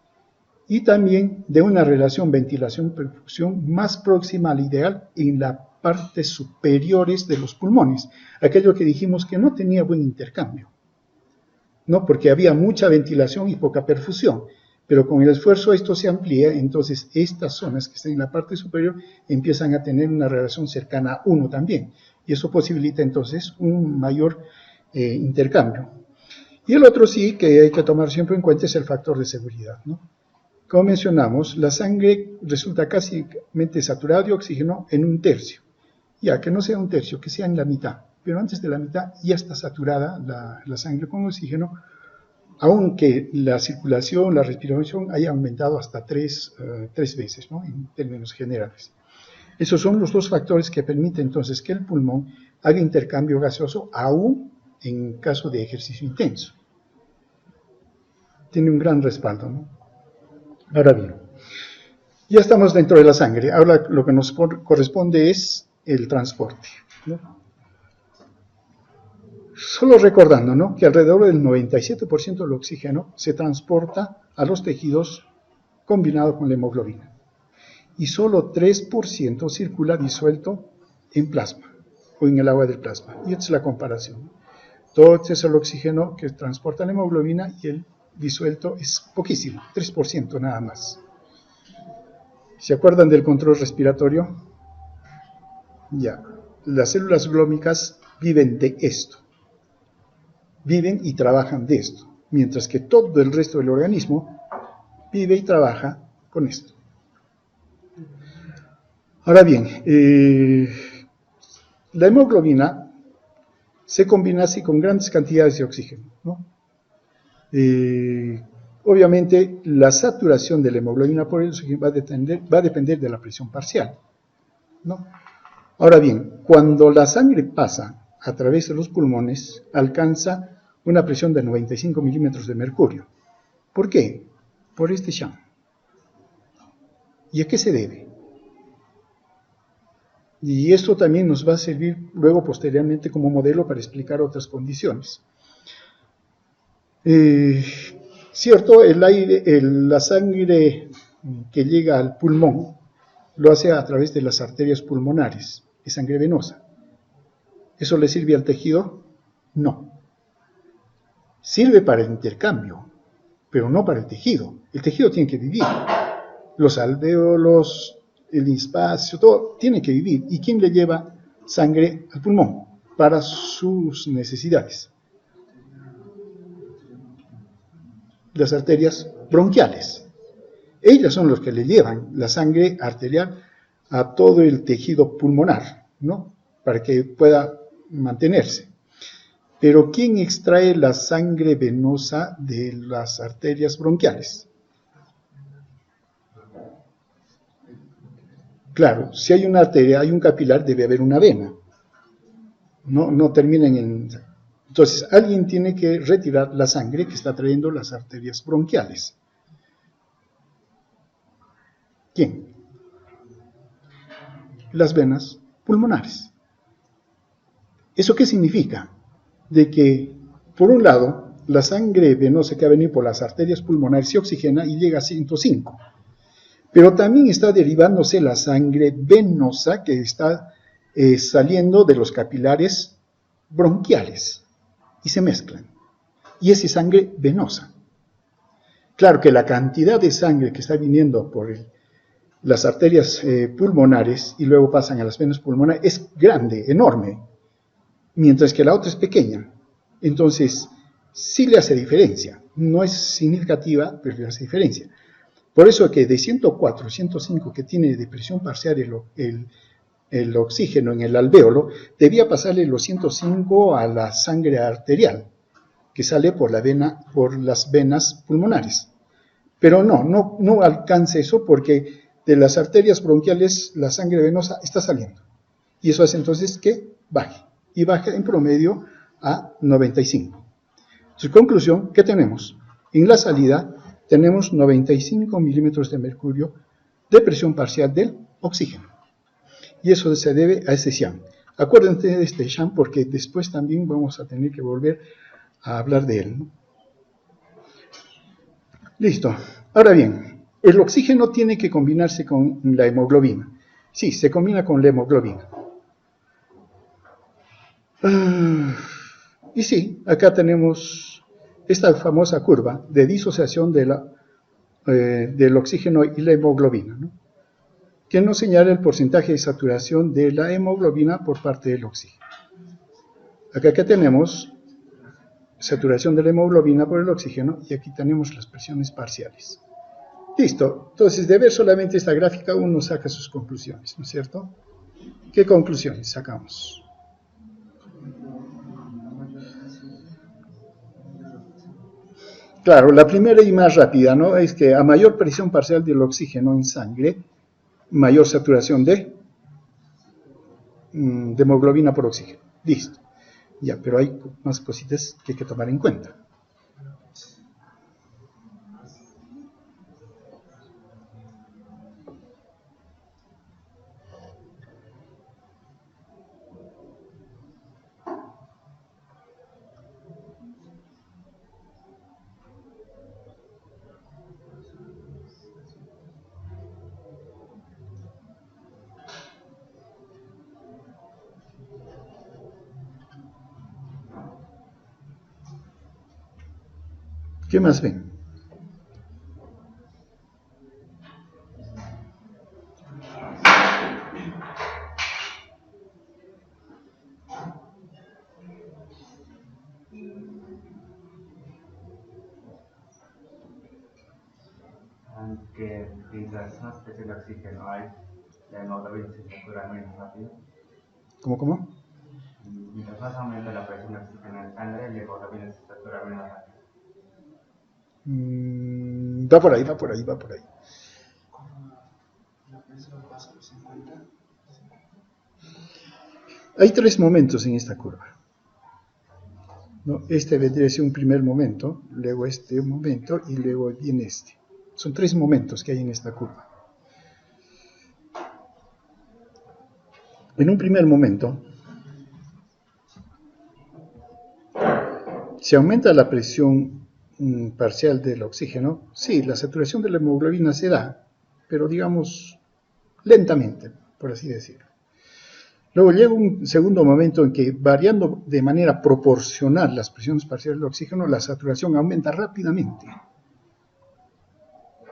y también de una relación ventilación-perfusión más próxima al ideal en las partes superiores de los pulmones, aquello que dijimos que no tenía buen intercambio, ¿no? Porque había mucha ventilación y poca perfusión, pero con el esfuerzo esto se amplía, entonces estas zonas que están en la parte superior empiezan a tener una relación cercana a 1 también, y eso posibilita entonces un mayor intercambio. Y el otro sí que hay que tomar siempre en cuenta es el factor de seguridad, ¿no? Como mencionamos, la sangre resulta casi saturada de oxígeno en 1/3, ya que no sea 1/3, que sea en la mitad, pero antes de la mitad ya está saturada la sangre con oxígeno, aunque la circulación, la respiración haya aumentado hasta tres veces, ¿no? En términos generales. Esos son los dos factores que permiten entonces que el pulmón haga intercambio gaseoso aún en caso de ejercicio intenso. Tiene un gran respaldo, ¿no? Ahora bien, ya estamos dentro de la sangre. Ahora lo que nos corresponde es el transporte, ¿no? Solo recordando, ¿no?, que alrededor del 97% del oxígeno se transporta a los tejidos combinado con la hemoglobina. Y solo 3% circula disuelto en plasma o en el agua del plasma. Y esta es la comparación. Todo es el oxígeno que transporta la hemoglobina y el disuelto es poquísimo, 3% nada más. ¿Se acuerdan del control respiratorio? Ya, las células glómicas viven de esto. Viven y trabajan de esto, mientras que todo el resto del organismo vive y trabaja con esto. Ahora bien, la hemoglobina se combina así con grandes cantidades de oxígeno, ¿no? Obviamente, la saturación de la hemoglobina por el oxígeno va a depender de la presión parcial, ¿no? Ahora bien, cuando la sangre pasa a través de los pulmones, alcanza una presión de 95 milímetros de mercurio. ¿Por qué? Por este sham. ¿Y a qué se debe? Y esto también nos va a servir luego posteriormente como modelo para explicar otras condiciones. Cierto, la sangre que llega al pulmón lo hace a través de las arterias pulmonares, es sangre venosa. ¿Eso le sirve al tejido? No. Sirve para el intercambio, pero no para el tejido. El tejido tiene que vivir. Los alvéolos, el espacio, todo tiene que vivir. ¿Y quién le lleva sangre al pulmón? Para sus necesidades. Las arterias bronquiales. Ellas son los que le llevan la sangre arterial a todo el tejido pulmonar, ¿no? Para que pueda mantenerse. Pero ¿quién extrae la sangre venosa de las arterias bronquiales? Claro, si hay una arteria, hay un capilar, debe haber una vena. No terminan en... Entonces, alguien tiene que retirar la sangre que está trayendo las arterias bronquiales. ¿Quién? Las venas pulmonares. ¿Eso qué significa? De que, por un lado, la sangre venosa que va a venir por las arterias pulmonares se oxigena y llega a 105. Pero también está derivándose la sangre venosa que está saliendo de los capilares bronquiales y se mezclan. Y esa es sangre venosa. Claro que la cantidad de sangre que está viniendo por las arterias pulmonares y luego pasan a las venas pulmonares es grande, enorme, mientras que la otra es pequeña. Entonces, sí le hace diferencia. No es significativa, pero le hace diferencia. Por eso que de 104, 105 que tiene de presión parcial el oxígeno en el alvéolo, debía pasarle los 105 a la sangre arterial, que sale por las venas pulmonares. Pero no alcanza eso porque de las arterias bronquiales la sangre venosa está saliendo. Y eso hace entonces que baje. Y baja en promedio a 95. Su conclusión, ¿qué tenemos? En la salida tenemos 95 milímetros de mercurio de presión parcial del oxígeno. Y eso se debe a este sham. Acuérdense de este sham porque después también vamos a tener que volver a hablar de él, ¿no? Listo. Ahora bien, el oxígeno tiene que combinarse con la hemoglobina. Sí, se combina con la hemoglobina. Y sí, acá tenemos esta famosa curva de disociación del oxígeno y la hemoglobina, ¿no?, que nos señala el porcentaje de saturación de la hemoglobina por parte del oxígeno. Acá tenemos saturación de la hemoglobina por el oxígeno y aquí tenemos las presiones parciales. Listo. Entonces, de ver solamente esta gráfica, uno saca sus conclusiones, ¿no es cierto? ¿Qué conclusiones sacamos? Claro, la primera y más rápida, ¿no? Es que a mayor presión parcial del oxígeno en sangre, mayor saturación de hemoglobina por oxígeno. Listo. Ya, pero hay más cositas que hay que tomar en cuenta. ¿Qué más ven? Que mientras más presión de oxígeno hay, la hemoglobina se satura menos rápido. ¿Cómo? Mientras más aumenta la presión de oxígeno en sangre, la hemoglobina se satura menos rápido. Va por ahí, va por ahí, va por ahí. Hay tres momentos en esta curva, ¿no? Este vendría a ser un primer momento, luego este momento y luego viene este. Son tres momentos que hay en esta curva. En un primer momento, si aumenta la presión parcial del oxígeno, sí, la saturación de la hemoglobina se da, pero digamos lentamente, por así decirlo. Luego llega un segundo momento en que, variando de manera proporcional las presiones parciales del oxígeno, la saturación aumenta rápidamente.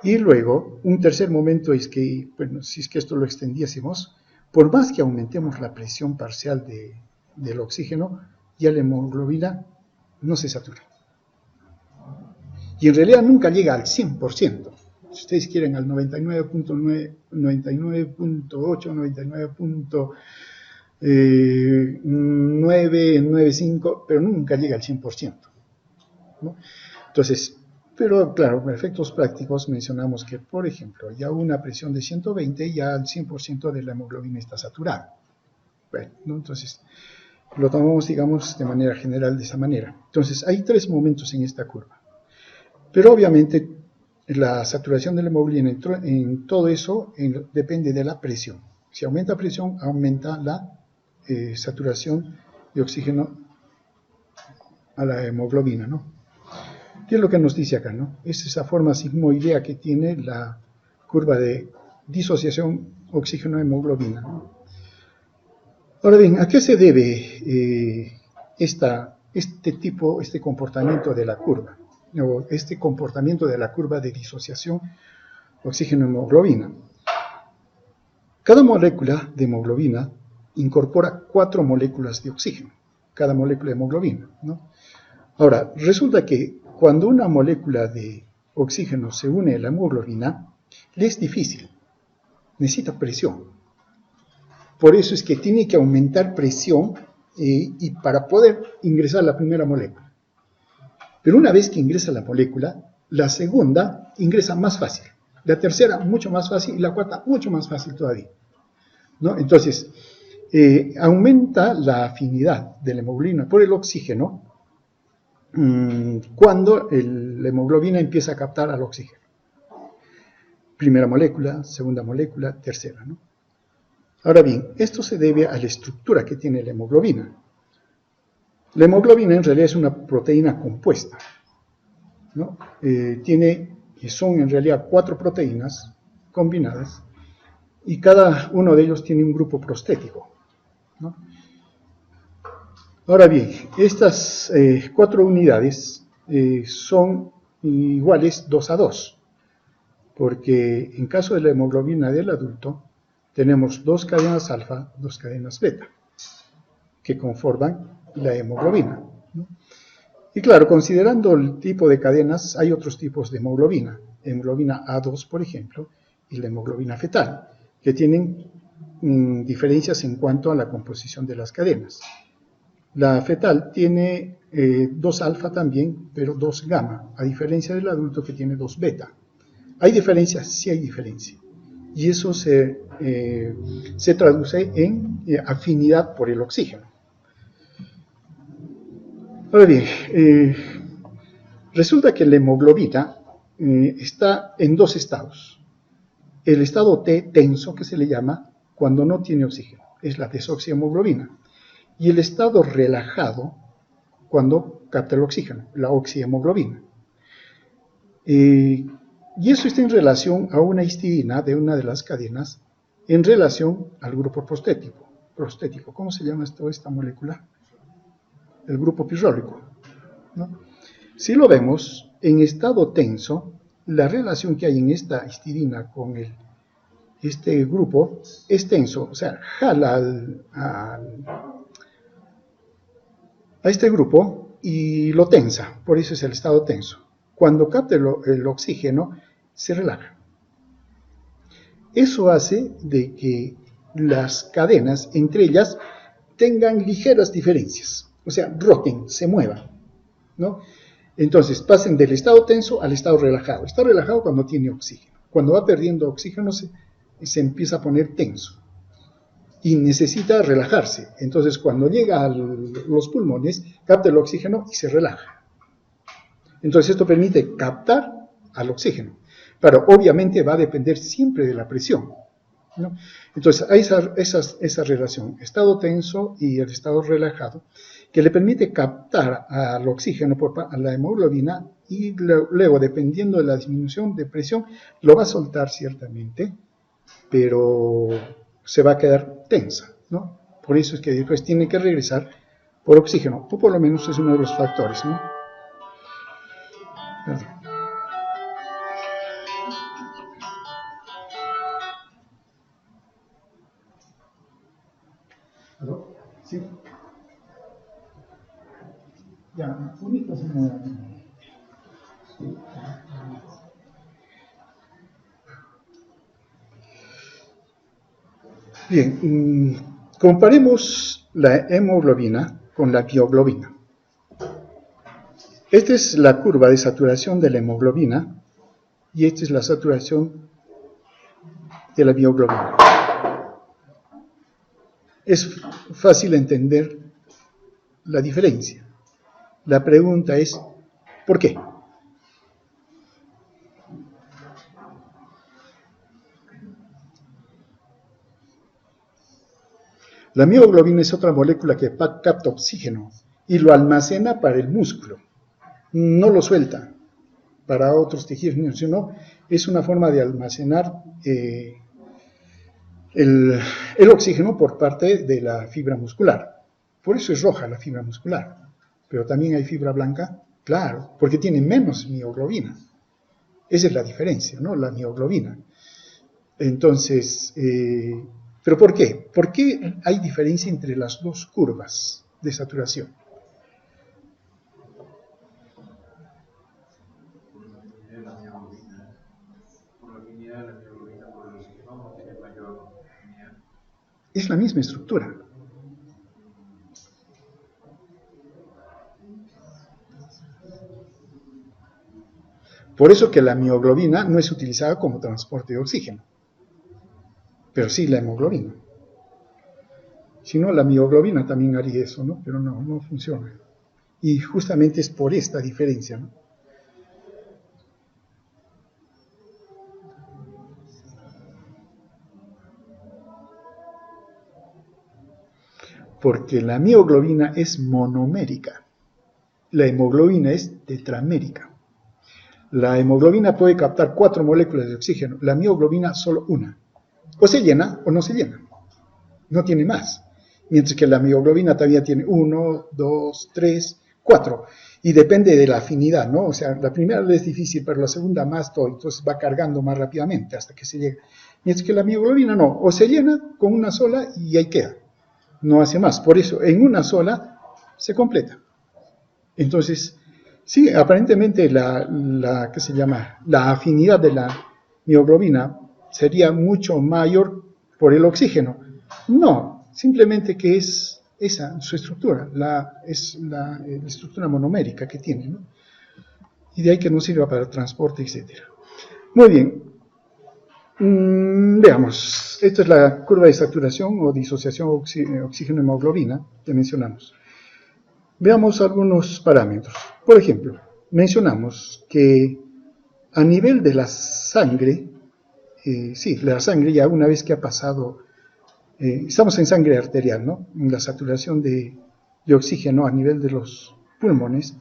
Y luego, un tercer momento es que, bueno, si es que esto lo extendiésemos, por más que aumentemos la presión parcial del oxígeno, ya la hemoglobina no se satura. Y en realidad nunca llega al 100%. Si ustedes quieren al 99.9, 99.8, 99.995, pero nunca llega al 100%, ¿no? Entonces, pero claro, para efectos prácticos mencionamos que, por ejemplo, ya una presión de 120, ya al 100% de la hemoglobina está saturada. Bueno, ¿no? Entonces, lo tomamos, digamos, de manera general de esa manera. Entonces, hay tres momentos en esta curva. Pero obviamente la saturación de la hemoglobina en todo eso depende de la presión. Si aumenta presión, aumenta la saturación de oxígeno a la hemoglobina, ¿no? ¿Qué es lo que nos dice acá, no? Es esa forma sigmoidea que tiene la curva de disociación oxígeno-hemoglobina, ¿no? Ahora bien, ¿a qué se debe este comportamiento de la curva? O este comportamiento de la curva de disociación oxígeno-hemoglobina. Cada molécula de hemoglobina incorpora 4 moléculas de oxígeno, cada molécula de hemoglobina, ¿no? Ahora, resulta que cuando una molécula de oxígeno se une a la hemoglobina, le es difícil, necesita presión. Por eso es que tiene que aumentar presión y para poder ingresar la primera molécula. Pero una vez que ingresa la molécula, la segunda ingresa más fácil, la tercera mucho más fácil y la cuarta mucho más fácil todavía, ¿no? Entonces, aumenta la afinidad de la hemoglobina por el oxígeno cuando la hemoglobina empieza a captar al oxígeno. Primera molécula, segunda molécula, tercera, ¿no? Ahora bien, esto se debe a la estructura que tiene la hemoglobina. La hemoglobina en realidad es una proteína compuesta, ¿no? Son en realidad 4 proteínas combinadas y cada uno de ellos tiene un grupo prostético, ¿no? Ahora bien, estas 4 unidades son iguales 2 a 2, porque en caso de la hemoglobina del adulto tenemos 2 cadenas alfa, 2 cadenas beta, que conforman la hemoglobina, ¿no? Y claro, considerando el tipo de cadenas, hay otros tipos de hemoglobina A2, por ejemplo, y la hemoglobina fetal, que tienen diferencias en cuanto a la composición de las cadenas. La fetal tiene 2 alfa también, pero 2 gamma, a diferencia del adulto que tiene 2 beta. ¿Hay diferencia? Sí hay diferencia. Y eso se traduce en afinidad por el oxígeno. Ahora bien, resulta que la hemoglobina está en 2 estados. El estado T tenso, que se le llama cuando no tiene oxígeno, es la desoxihemoglobina. Y el estado relajado, cuando capta el oxígeno, la oxihemoglobina. Y eso está en relación a una histidina de una de las cadenas en relación al grupo prostético. ¿Cómo se llama esta molécula? El grupo pirrólico, ¿no? Si lo vemos, en estado tenso, la relación que hay en esta histidina con este grupo es tenso, o sea, jala a este grupo y lo tensa, por eso es el estado tenso. Cuando capta el oxígeno, se relaja. Eso hace de que las cadenas, entre ellas, tengan ligeras diferencias, o sea, roten, se muevan, ¿no? Entonces, pasen del estado tenso al estado relajado. Está relajado cuando tiene oxígeno. Cuando va perdiendo oxígeno, se empieza a poner tenso y necesita relajarse. Entonces, cuando llega a los pulmones, capta el oxígeno y se relaja. Entonces, esto permite captar al oxígeno. Pero obviamente va a depender siempre de la presión, ¿no? Entonces, hay esa relación, estado tenso y el estado relajado, que le permite captar al oxígeno a la hemoglobina y luego, dependiendo de la disminución de presión, lo va a soltar ciertamente, pero se va a quedar tensa, ¿no? Por eso es que después tiene que regresar por oxígeno, o por lo menos es uno de los factores, ¿no? ¿Aló? Sí. Ya, bien, comparemos la hemoglobina con la bioglobina. Esta es la curva de saturación de la hemoglobina y esta es la saturación de la bioglobina. Es fácil entender la diferencia. La pregunta es, ¿por qué? La mioglobina es otra molécula que capta oxígeno y lo almacena para el músculo. No lo suelta para otros tejidos, sino es una forma de almacenar el oxígeno por parte de la fibra muscular. Por eso es roja la fibra muscular. Pero también hay fibra blanca, claro, porque tiene menos mioglobina. Esa es la diferencia, ¿no? La mioglobina. Entonces, ¿pero por qué? ¿Por qué hay diferencia entre las dos curvas de saturación? Es la misma estructura. Por eso que la mioglobina no es utilizada como transporte de oxígeno, pero sí la hemoglobina. Si no, la mioglobina también haría eso, ¿no? Pero no funciona. Y justamente es por esta diferencia, ¿no? Porque la mioglobina es monomérica, la hemoglobina es tetramérica. La hemoglobina puede captar 4 moléculas de oxígeno, la mioglobina solo una. O se llena o no se llena, no tiene más. Mientras que la mioglobina todavía tiene 1, 2, 3, 4. Y depende de la afinidad, ¿no? O sea, la primera es difícil, pero la segunda más todo, entonces va cargando más rápidamente hasta que se llega. Mientras que la mioglobina no, o se llena con una sola y ahí queda. No hace más. Por eso, en una sola se completa. Entonces, sí, aparentemente la afinidad de la mioglobina sería mucho mayor por el oxígeno. No, simplemente que es su estructura, es la estructura monomérica que tiene, ¿no? Y de ahí que no sirva para transporte, etc. Muy bien. Veamos, esta es la curva de saturación o disociación oxígeno-hemoglobina que mencionamos. Veamos algunos parámetros. Por ejemplo, mencionamos que a nivel de la sangre, la sangre ya una vez que ha pasado, estamos en sangre arterial, ¿no? En la saturación de oxígeno a nivel de los pulmones,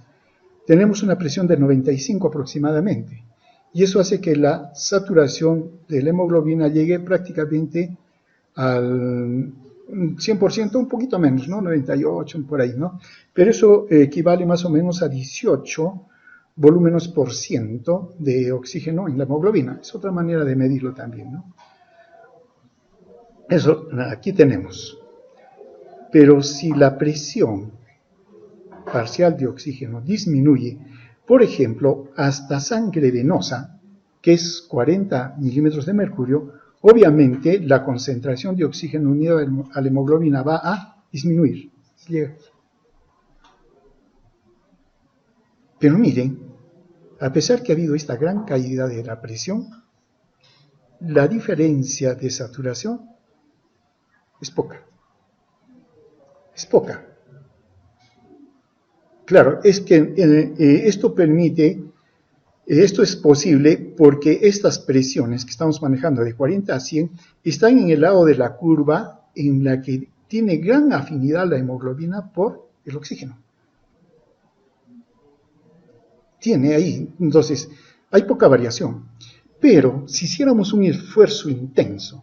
tenemos una presión de 95 aproximadamente. Y eso hace que la saturación de la hemoglobina llegue prácticamente al 100%, un poquito menos, ¿no? 98 por ahí, ¿no? Pero eso equivale más o menos a 18 volúmenes por ciento de oxígeno en la hemoglobina. Es otra manera de medirlo también, ¿no? Eso aquí tenemos. Pero si la presión parcial de oxígeno disminuye, por ejemplo, hasta sangre venosa, que es 40 milímetros de mercurio, obviamente la concentración de oxígeno unida a la hemoglobina va a disminuir. Pero miren, a pesar que ha habido esta gran caída de la presión, la diferencia de saturación es poca. Es poca. Claro, es que esto es posible porque estas presiones que estamos manejando de 40 a 100 están en el lado de la curva en la que tiene gran afinidad la hemoglobina por el oxígeno. Tiene ahí, entonces, hay poca variación. Pero si hiciéramos un esfuerzo intenso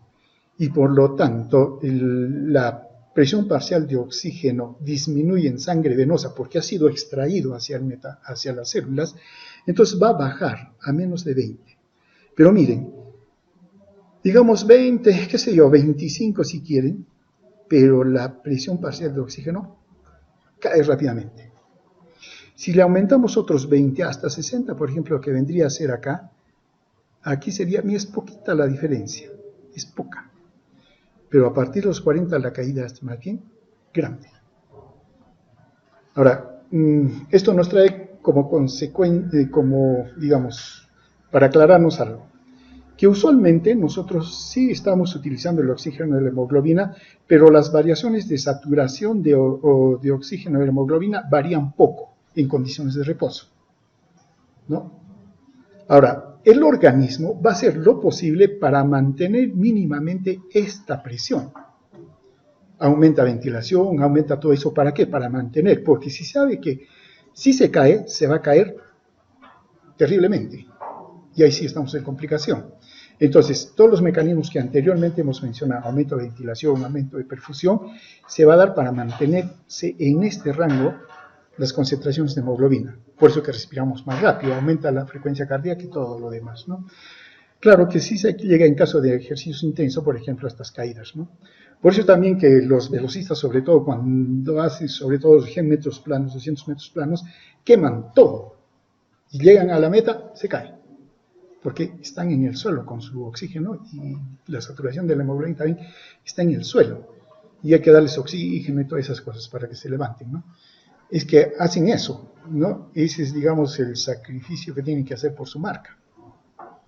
y por lo tanto la presión parcial de oxígeno disminuye en sangre venosa porque ha sido extraído hacia las células, entonces va a bajar a menos de 20. Pero miren, digamos 20, qué sé yo, 25 si quieren, pero la presión parcial de oxígeno cae rápidamente. Si le aumentamos otros 20 hasta 60, por ejemplo, que vendría a ser acá, aquí es poquita la diferencia, es poca. Pero a partir de los 40 la caída es más bien grande. Ahora, esto nos trae como consecuencia, digamos, para aclararnos algo, que usualmente nosotros sí estamos utilizando el oxígeno de la hemoglobina, pero las variaciones de saturación de oxígeno de la hemoglobina varían poco en condiciones de reposo, ¿no? Ahora, el organismo va a hacer lo posible para mantener mínimamente esta presión. Aumenta ventilación, aumenta todo eso, ¿para qué? Para mantener, porque si sabe que si se cae, se va a caer terriblemente. Y ahí sí estamos en complicación. Entonces, todos los mecanismos que anteriormente hemos mencionado, aumento de ventilación, aumento de perfusión, se va a dar para mantenerse en este rango las concentraciones de hemoglobina. Por eso que respiramos más rápido, aumenta la frecuencia cardíaca y todo lo demás, ¿no? Claro que sí se llega en caso de ejercicio intenso, por ejemplo, a estas caídas, ¿no? Por eso también que los velocistas, sobre todo cuando hacen, sobre todo los 100 metros planos, 200 metros planos, queman todo y llegan a la meta, se caen, porque están en el suelo con su oxígeno y la saturación de la hemoglobina también está en el suelo y hay que darles oxígeno y todas esas cosas para que se levanten, ¿no? Es que hacen eso, ¿no? Ese es, digamos, el sacrificio que tienen que hacer por su marca,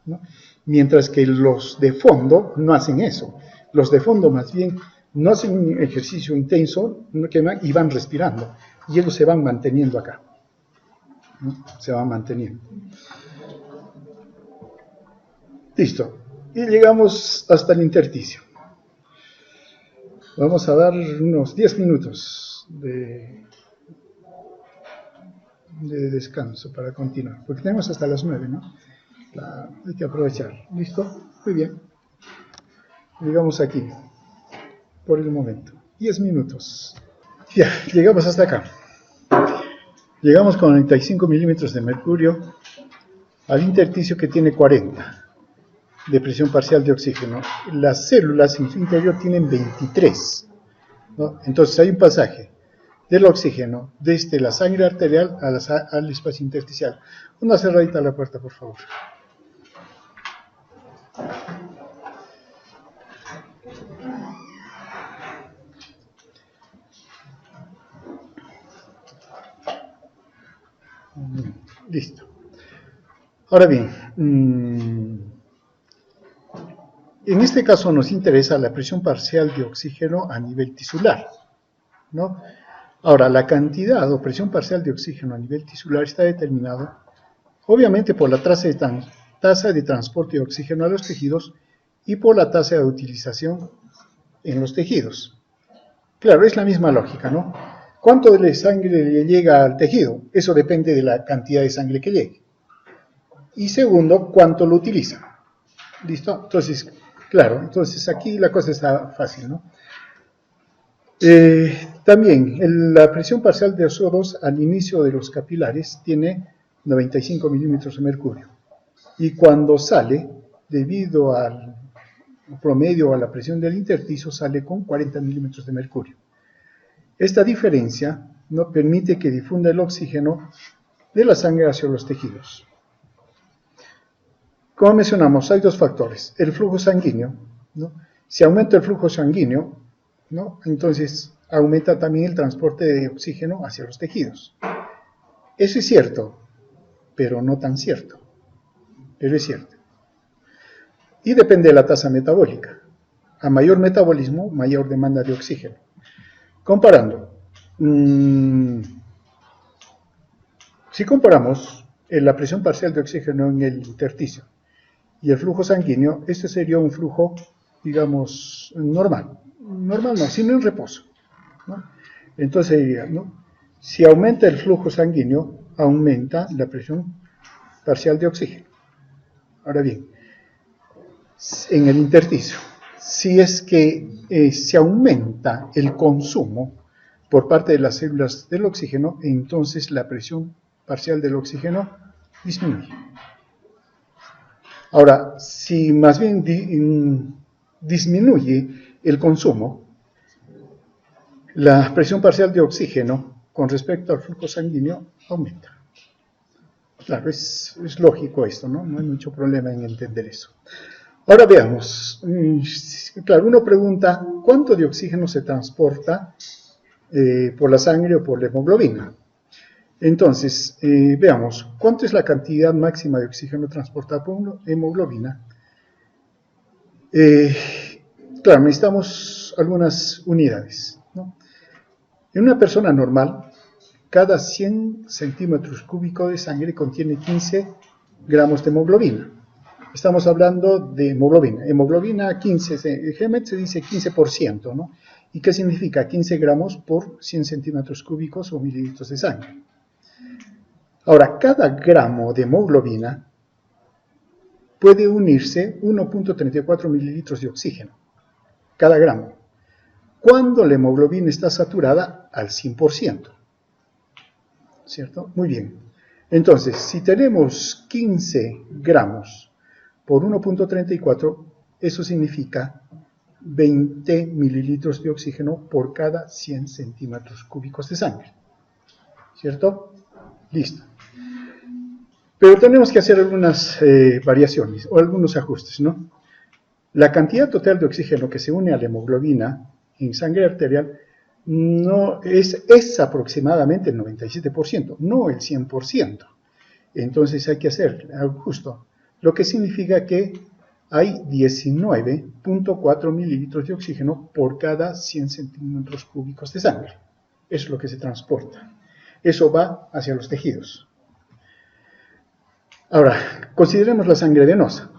¿no? Mientras que los de fondo no hacen eso. Los de fondo más bien no hacen un ejercicio intenso y van respirando. Y ellos se van manteniendo acá, ¿no? Se van manteniendo. Listo. Y llegamos hasta el intersticio. Vamos a dar unos 10 minutos de descanso para continuar. Porque tenemos hasta las 9, ¿no? Hay que aprovechar. ¿Listo? Muy bien. Llegamos aquí. Por el momento. 10 minutos. Ya, llegamos hasta acá. Llegamos con 95 milímetros de mercurio al intersticio que tiene 40 de presión parcial de oxígeno. Las células en su interior tienen 23, ¿no? Entonces hay un pasaje del oxígeno desde la sangre arterial al espacio intersticial. Una cerradita a la puerta, por favor. Listo. Ahora bien, en este caso nos interesa la presión parcial de oxígeno a nivel tisular, ¿no? Ahora, la cantidad o presión parcial de oxígeno a nivel tisular está determinado, obviamente, por la tasa de transporte de oxígeno a los tejidos y por la tasa de utilización en los tejidos. Claro, es la misma lógica, ¿no? ¿Cuánto de sangre le llega al tejido? Eso depende de la cantidad de sangre que llegue. Y segundo, ¿cuánto lo utiliza? ¿Listo? Entonces, claro, entonces aquí la cosa está fácil, ¿no? También, la presión parcial de CO2 al inicio de los capilares tiene 95 milímetros de mercurio. Y cuando sale, debido al promedio o a la presión del intersticio, sale con 40 milímetros de mercurio. Esta diferencia no permite que difunda el oxígeno de la sangre hacia los tejidos. Como mencionamos, hay dos factores. El flujo sanguíneo, ¿no? Si aumenta el flujo sanguíneo, ¿no? Entonces aumenta también el transporte de oxígeno hacia los tejidos. Eso es cierto, pero no tan cierto. Pero es cierto. Y depende de la tasa metabólica. A mayor metabolismo, mayor demanda de oxígeno. Comparando, si comparamos la presión parcial de oxígeno en el intersticio y el flujo sanguíneo, este sería un flujo, digamos, normal. Normal no, sino en reposo, ¿no? Entonces diría, ¿no? Si aumenta el flujo sanguíneo, aumenta la presión parcial de oxígeno. Ahora bien, en el intersticio, si es que se aumenta el consumo por parte de las células del oxígeno, entonces la presión parcial del oxígeno disminuye. Ahora, si más bien disminuye el consumo, la presión parcial de oxígeno con respecto al flujo sanguíneo aumenta. Claro, es lógico esto, ¿no? No hay mucho problema en entender eso. Ahora veamos. Claro, uno pregunta, ¿cuánto de oxígeno se transporta por la sangre o por la hemoglobina? Entonces, veamos, ¿cuánto es la cantidad máxima de oxígeno transportada por hemoglobina? Claro, necesitamos algunas unidades, ¿no? En una persona normal, cada 100 centímetros cúbicos de sangre contiene 15 gramos de hemoglobina. Estamos hablando de hemoglobina. Hemoglobina 15, GMET se dice 15%, ¿no? ¿Y qué significa? 15 gramos por 100 centímetros cúbicos o mililitros de sangre. Ahora, cada gramo de hemoglobina puede unirse 1.34 mililitros de oxígeno. Cada gramo. Cuando la hemoglobina está saturada al 100%. ¿Cierto? Muy bien. Entonces, si tenemos 15 gramos por 1.34, eso significa 20 mililitros de oxígeno por cada 100 centímetros cúbicos de sangre. ¿Cierto? Listo. Pero tenemos que hacer algunas variaciones o algunos ajustes, ¿no? La cantidad total de oxígeno que se une a la hemoglobina en sangre arterial no es aproximadamente el 97%, no el 100%. Entonces hay que hacer justo, lo que significa que hay 19.4 mililitros de oxígeno por cada 100 centímetros cúbicos de sangre. Eso es lo que se transporta. Eso va hacia los tejidos. Ahora, consideremos la sangre venosa.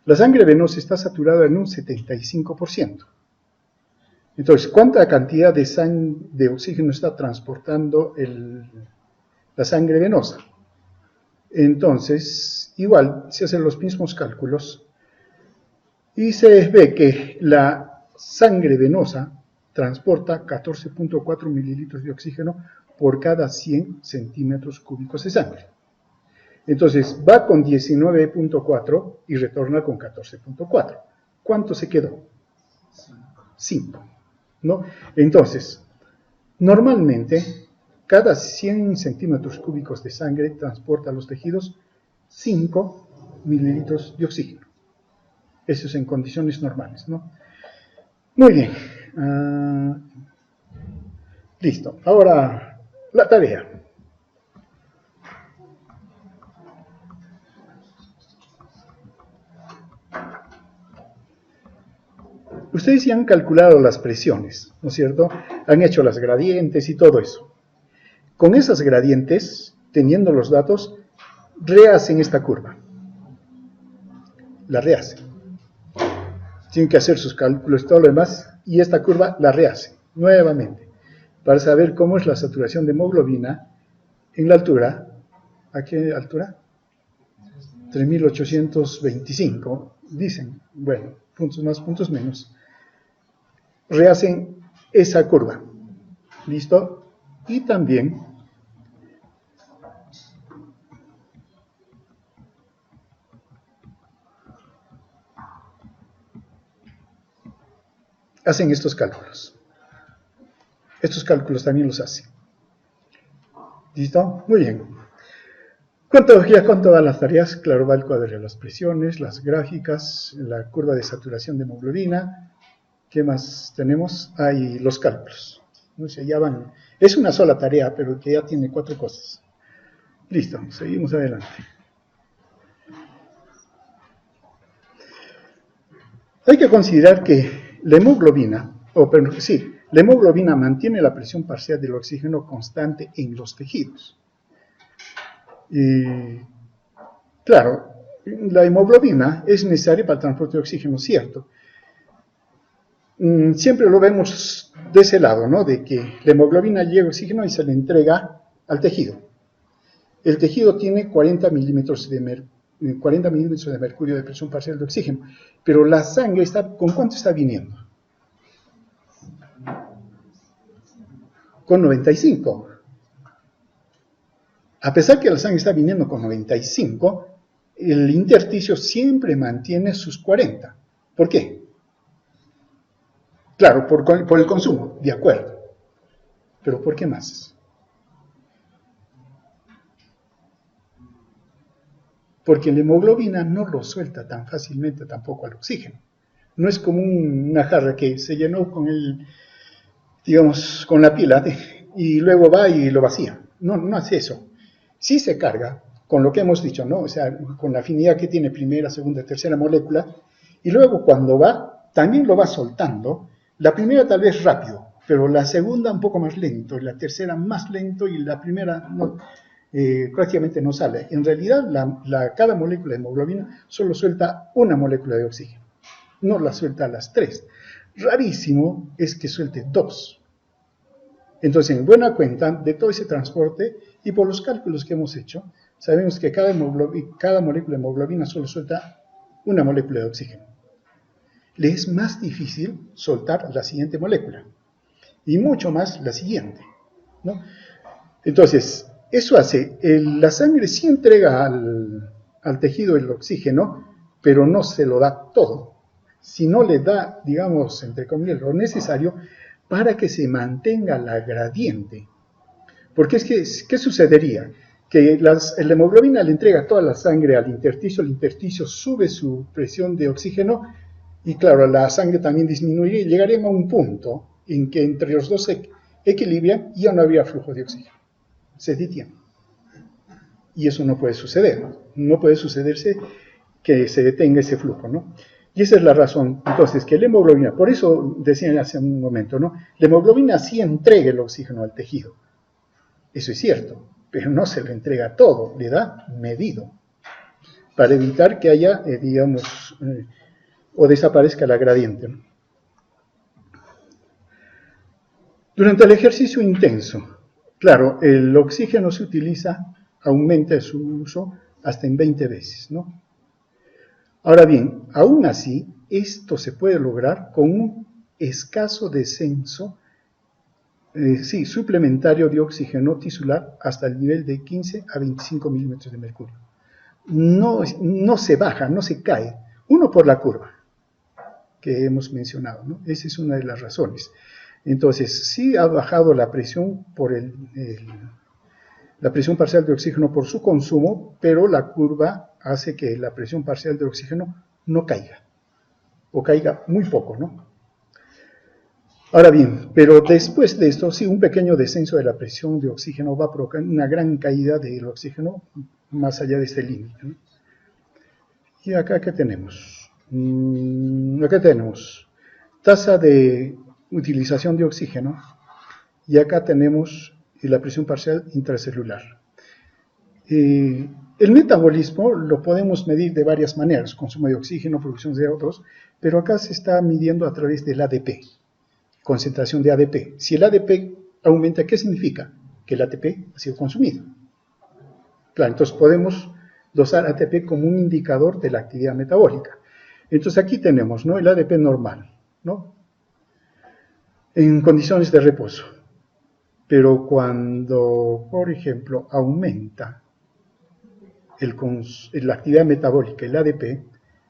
La sangre venosa está saturada en un 75%. Entonces, ¿cuánta cantidad de oxígeno está transportando la sangre venosa? Entonces, igual, se hacen los mismos cálculos y se ve que la sangre venosa transporta 14.4 mililitros de oxígeno por cada 100 centímetros cúbicos de sangre. Entonces, va con 19.4 y retorna con 14.4. ¿Cuánto se quedó? 5. ¿No? Entonces, normalmente, cada 100 centímetros cúbicos de sangre transporta a los tejidos 5 mililitros de oxígeno. Eso es en condiciones normales, ¿no? Muy bien. Listo. Ahora, la tarea. Ustedes ya han calculado las presiones, ¿no es cierto? Han hecho las gradientes y todo eso. Con esas gradientes, teniendo los datos, rehacen esta curva. La rehacen. Tienen que hacer sus cálculos y todo lo demás, y esta curva la rehacen nuevamente, para saber cómo es la saturación de hemoglobina en la altura. ¿A qué altura? 3825, dicen. Bueno, puntos más, puntos menos. Rehacen esa curva. ¿Listo? Y también hacen estos cálculos. Estos cálculos también los hacen. ¿Listo? Muy bien. ¿Cuánto van las tareas? Claro, va el cuadro de las presiones, las gráficas, la curva de saturación de hemoglobina. ¿Qué más tenemos? Hay los cálculos. No sé, ya van. Es una sola tarea, pero que ya tiene 4 cosas. Listo, seguimos adelante. Hay que considerar que la hemoglobina, la hemoglobina mantiene la presión parcial del oxígeno constante en los tejidos. Y, claro, la hemoglobina es necesaria para el transporte de oxígeno, cierto. Siempre lo vemos de ese lado, ¿no? De que la hemoglobina llega oxígeno y se le entrega al tejido. El tejido tiene 40 milímetros de mercurio de presión parcial de oxígeno, pero la sangre ¿con cuánto está viniendo? Con 95. A pesar que la sangre está viniendo con 95, el intersticio siempre mantiene sus 40. ¿Por qué? Claro, por el consumo, de acuerdo. Pero ¿por qué más? Porque la hemoglobina no lo suelta tan fácilmente tampoco al oxígeno. No es como una jarra que se llenó con con la pila y luego va y lo vacía. No, no hace eso. Sí se carga con lo que hemos dicho, ¿no? O sea, con la afinidad que tiene primera, segunda, tercera molécula, y luego cuando va, también lo va soltando. La primera tal vez rápido, pero la segunda un poco más lento, y la tercera más lento, y la primera no, prácticamente no sale. En realidad, cada molécula de hemoglobina solo suelta una molécula de oxígeno, no la suelta las 3. Rarísimo es que suelte 2. Entonces, en buena cuenta de todo ese transporte, y por los cálculos que hemos hecho, sabemos que cada molécula de hemoglobina solo suelta una molécula de oxígeno. Le es más difícil soltar la siguiente molécula, y mucho más la siguiente, ¿no? Entonces, eso hace, la sangre sí entrega al tejido el oxígeno, pero no se lo da todo, sino le da, digamos, entre comillas, lo necesario para que se mantenga la gradiente. Porque es que, ¿qué sucedería? Que la hemoglobina le entrega toda la sangre al intersticio sube su presión de oxígeno, y claro, la sangre también disminuiría y llegarían a un punto en que entre los dos se equilibran y ya no habría flujo de oxígeno. Se detiene. Y eso no puede suceder, ¿no? No puede sucederse que se detenga ese flujo, ¿no? Y esa es la razón, entonces, que la hemoglobina, por eso decían hace un momento, ¿no? La hemoglobina sí entrega el oxígeno al tejido. Eso es cierto, pero no se lo entrega todo, le da medido, para evitar que haya, o desaparezca la gradiente, ¿no? Durante el ejercicio intenso, claro, el oxígeno se utiliza, aumenta su uso hasta en 20 veces, ¿no? Ahora bien, aún así, esto se puede lograr con un escaso descenso, suplementario de oxígeno tisular hasta el nivel de 15 a 25 milímetros de mercurio. No se baja, no se cae. Uno, por la curva que hemos mencionado, ¿no? Esa es una de las razones. Entonces, sí ha bajado la presión por la presión parcial de oxígeno por su consumo, pero la curva hace que la presión parcial de oxígeno no caiga, o caiga muy poco, ¿no? Ahora bien, pero después de esto, sí, un pequeño descenso de la presión de oxígeno va a provocar una gran caída del oxígeno más allá de este límite, ¿no? Y acá, ¿qué tenemos? Acá tenemos tasa de utilización de oxígeno y acá tenemos la presión parcial intracelular. El metabolismo lo podemos medir de varias maneras, consumo de oxígeno, producción de CO2, pero acá se está midiendo a través del ADP, concentración de ADP. Si el ADP aumenta, ¿qué significa? Que el ATP ha sido consumido. Claro, entonces podemos dosar ATP como un indicador de la actividad metabólica. Entonces aquí tenemos, ¿no?, el ADP normal, ¿no?, en condiciones de reposo. Pero cuando, por ejemplo, aumenta la actividad metabólica, el ADP,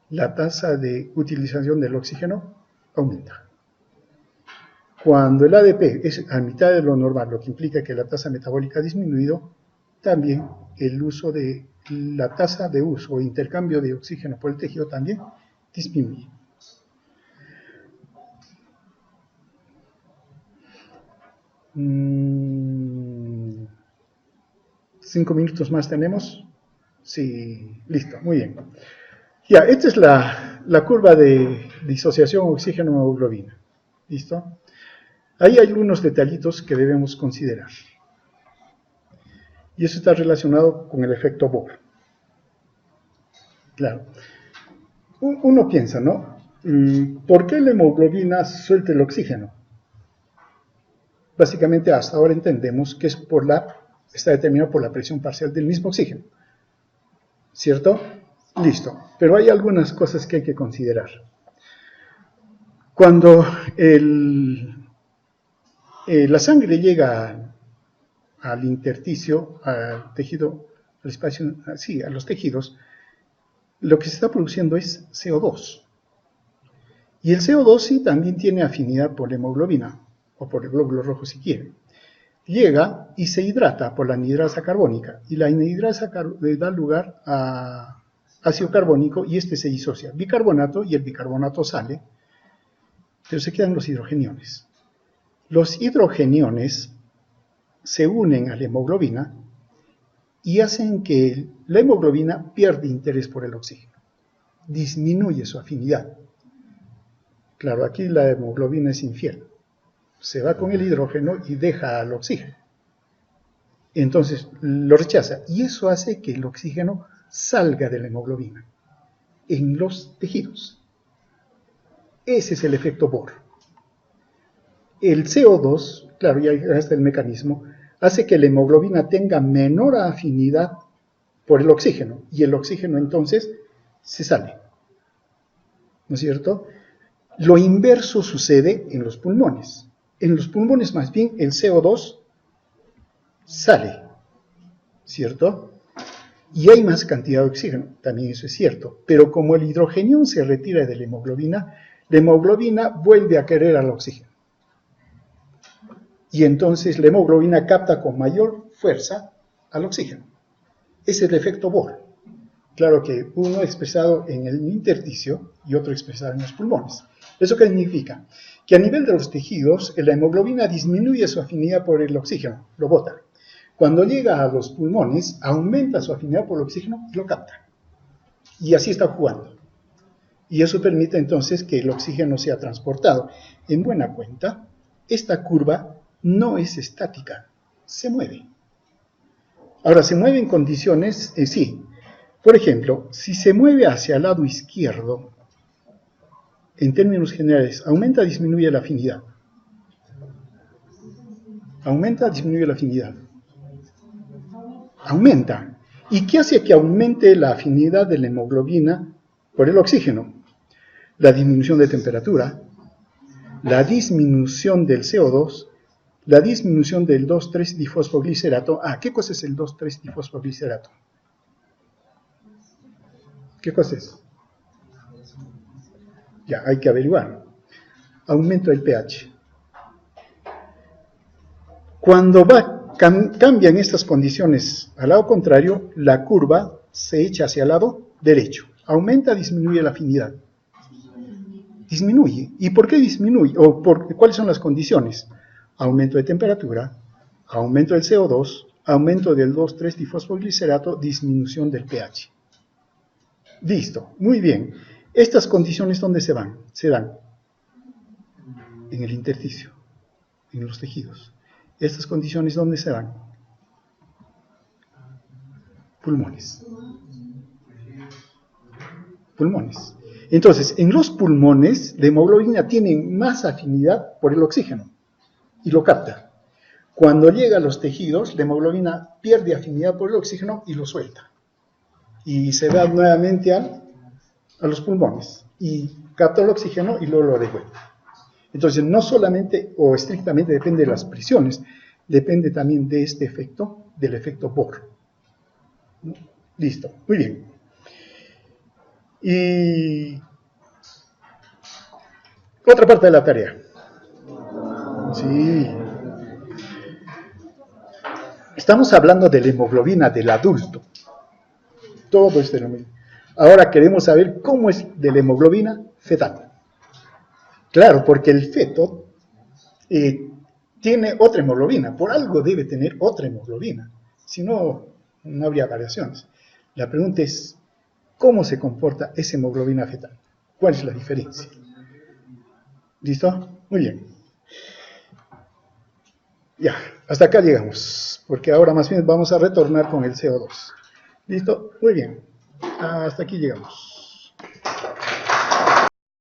la tasa de utilización del oxígeno aumenta. Cuando el ADP es a mitad de lo normal, lo que implica que la tasa metabólica ha disminuido, también la tasa de uso o intercambio de oxígeno por el tejido también disminuye. ¿5 minutos más tenemos? Sí, listo, muy bien. Ya, esta es la curva de disociación oxígeno-hemoglobina. ¿Listo? Ahí hay algunos detallitos que debemos considerar. Y eso está relacionado con el efecto Bohr. Claro. Uno piensa, ¿no? ¿Por qué la hemoglobina suelta el oxígeno? Básicamente, hasta ahora entendemos que está determinado por la presión parcial del mismo oxígeno. ¿Cierto? Listo. Pero hay algunas cosas que hay que considerar. Cuando la sangre llega al intersticio, al tejido, al espacio, sí, a los tejidos, lo que se está produciendo es CO2. Y el CO2 sí también tiene afinidad por la hemoglobina, o por el glóbulo rojo si quiere. Llega y se hidrata por la anhidrasa carbónica, y la anhidrasa da lugar a ácido carbónico y este se disocia. Bicarbonato, y el bicarbonato sale, pero se quedan los hidrogeniones. Los hidrogeniones se unen a la hemoglobina y hacen que la hemoglobina pierda interés por el oxígeno. Disminuye su afinidad. Claro, aquí la hemoglobina es infiel. Se va con el hidrógeno y deja al oxígeno. Entonces lo rechaza y eso hace que el oxígeno salga de la hemoglobina en los tejidos. Ese es el efecto Bohr. El CO2, claro, ya está el mecanismo, hace que la hemoglobina tenga menor afinidad por el oxígeno y el oxígeno entonces se sale. ¿No es cierto? Lo inverso sucede en los pulmones. En los pulmones más bien el CO2 sale, ¿cierto? Y hay más cantidad de oxígeno, también eso es cierto. Pero como el hidrogenión se retira de la hemoglobina vuelve a querer al oxígeno. Y entonces la hemoglobina capta con mayor fuerza al oxígeno. Ese es el efecto Bohr. Claro que uno expresado en el intersticio y otro expresado en los pulmones. ¿Eso qué significa? Que a nivel de los tejidos, la hemoglobina disminuye su afinidad por el oxígeno, lo bota. Cuando llega a los pulmones, aumenta su afinidad por el oxígeno y lo capta. Y así está jugando. Y eso permite entonces que el oxígeno sea transportado. En buena cuenta, esta curva no es estática, se mueve. Ahora, se mueve en condiciones, sí. Por ejemplo, si se mueve hacia el lado izquierdo, en términos generales, ¿aumenta o disminuye la afinidad? ¿Aumenta o disminuye la afinidad? Aumenta. ¿Y qué hace que aumente la afinidad de la hemoglobina por el oxígeno? La disminución de temperatura, la disminución del CO2, la disminución del 2,3-difosfoglicerato. ¿Qué cosa es el 2,3-difosfoglicerato? ¿Qué cosa es? Ya, hay que averiguar. Aumento del pH. Cuando cambian estas condiciones al lado contrario, la curva se echa hacia el lado derecho. Aumenta, disminuye la afinidad. Disminuye. ¿Y por qué disminuye? ¿Cuáles son las condiciones? Aumento de temperatura, aumento del CO2, aumento del 2,3-difosfoglicerato, disminución del pH. Listo, muy bien. Estas condiciones, ¿dónde se dan? Se dan en el intersticio, en los tejidos. Estas condiciones, ¿dónde se dan? Pulmones. Pulmones. Entonces, en los pulmones, la hemoglobina tiene más afinidad por el oxígeno y lo capta. Cuando llega a los tejidos, la hemoglobina pierde afinidad por el oxígeno y lo suelta. Y se va nuevamente a los pulmones y capta el oxígeno y luego lo devuelve. Entonces, no solamente o estrictamente depende de las presiones, depende también de este efecto, del efecto Bohr. Listo, muy bien. Y otra parte de la tarea. Sí. Estamos hablando de la hemoglobina del adulto. Todo es de lo mismo. Ahora queremos saber cómo es de la hemoglobina fetal. Claro, porque el feto tiene otra hemoglobina, por algo debe tener otra hemoglobina, si no, no habría variaciones. La pregunta es, ¿cómo se comporta esa hemoglobina fetal? ¿Cuál es la diferencia? ¿Listo? Muy bien. Ya, hasta acá llegamos, porque ahora más bien vamos a retornar con el CO2. ¿Listo? Muy bien. Hasta aquí llegamos.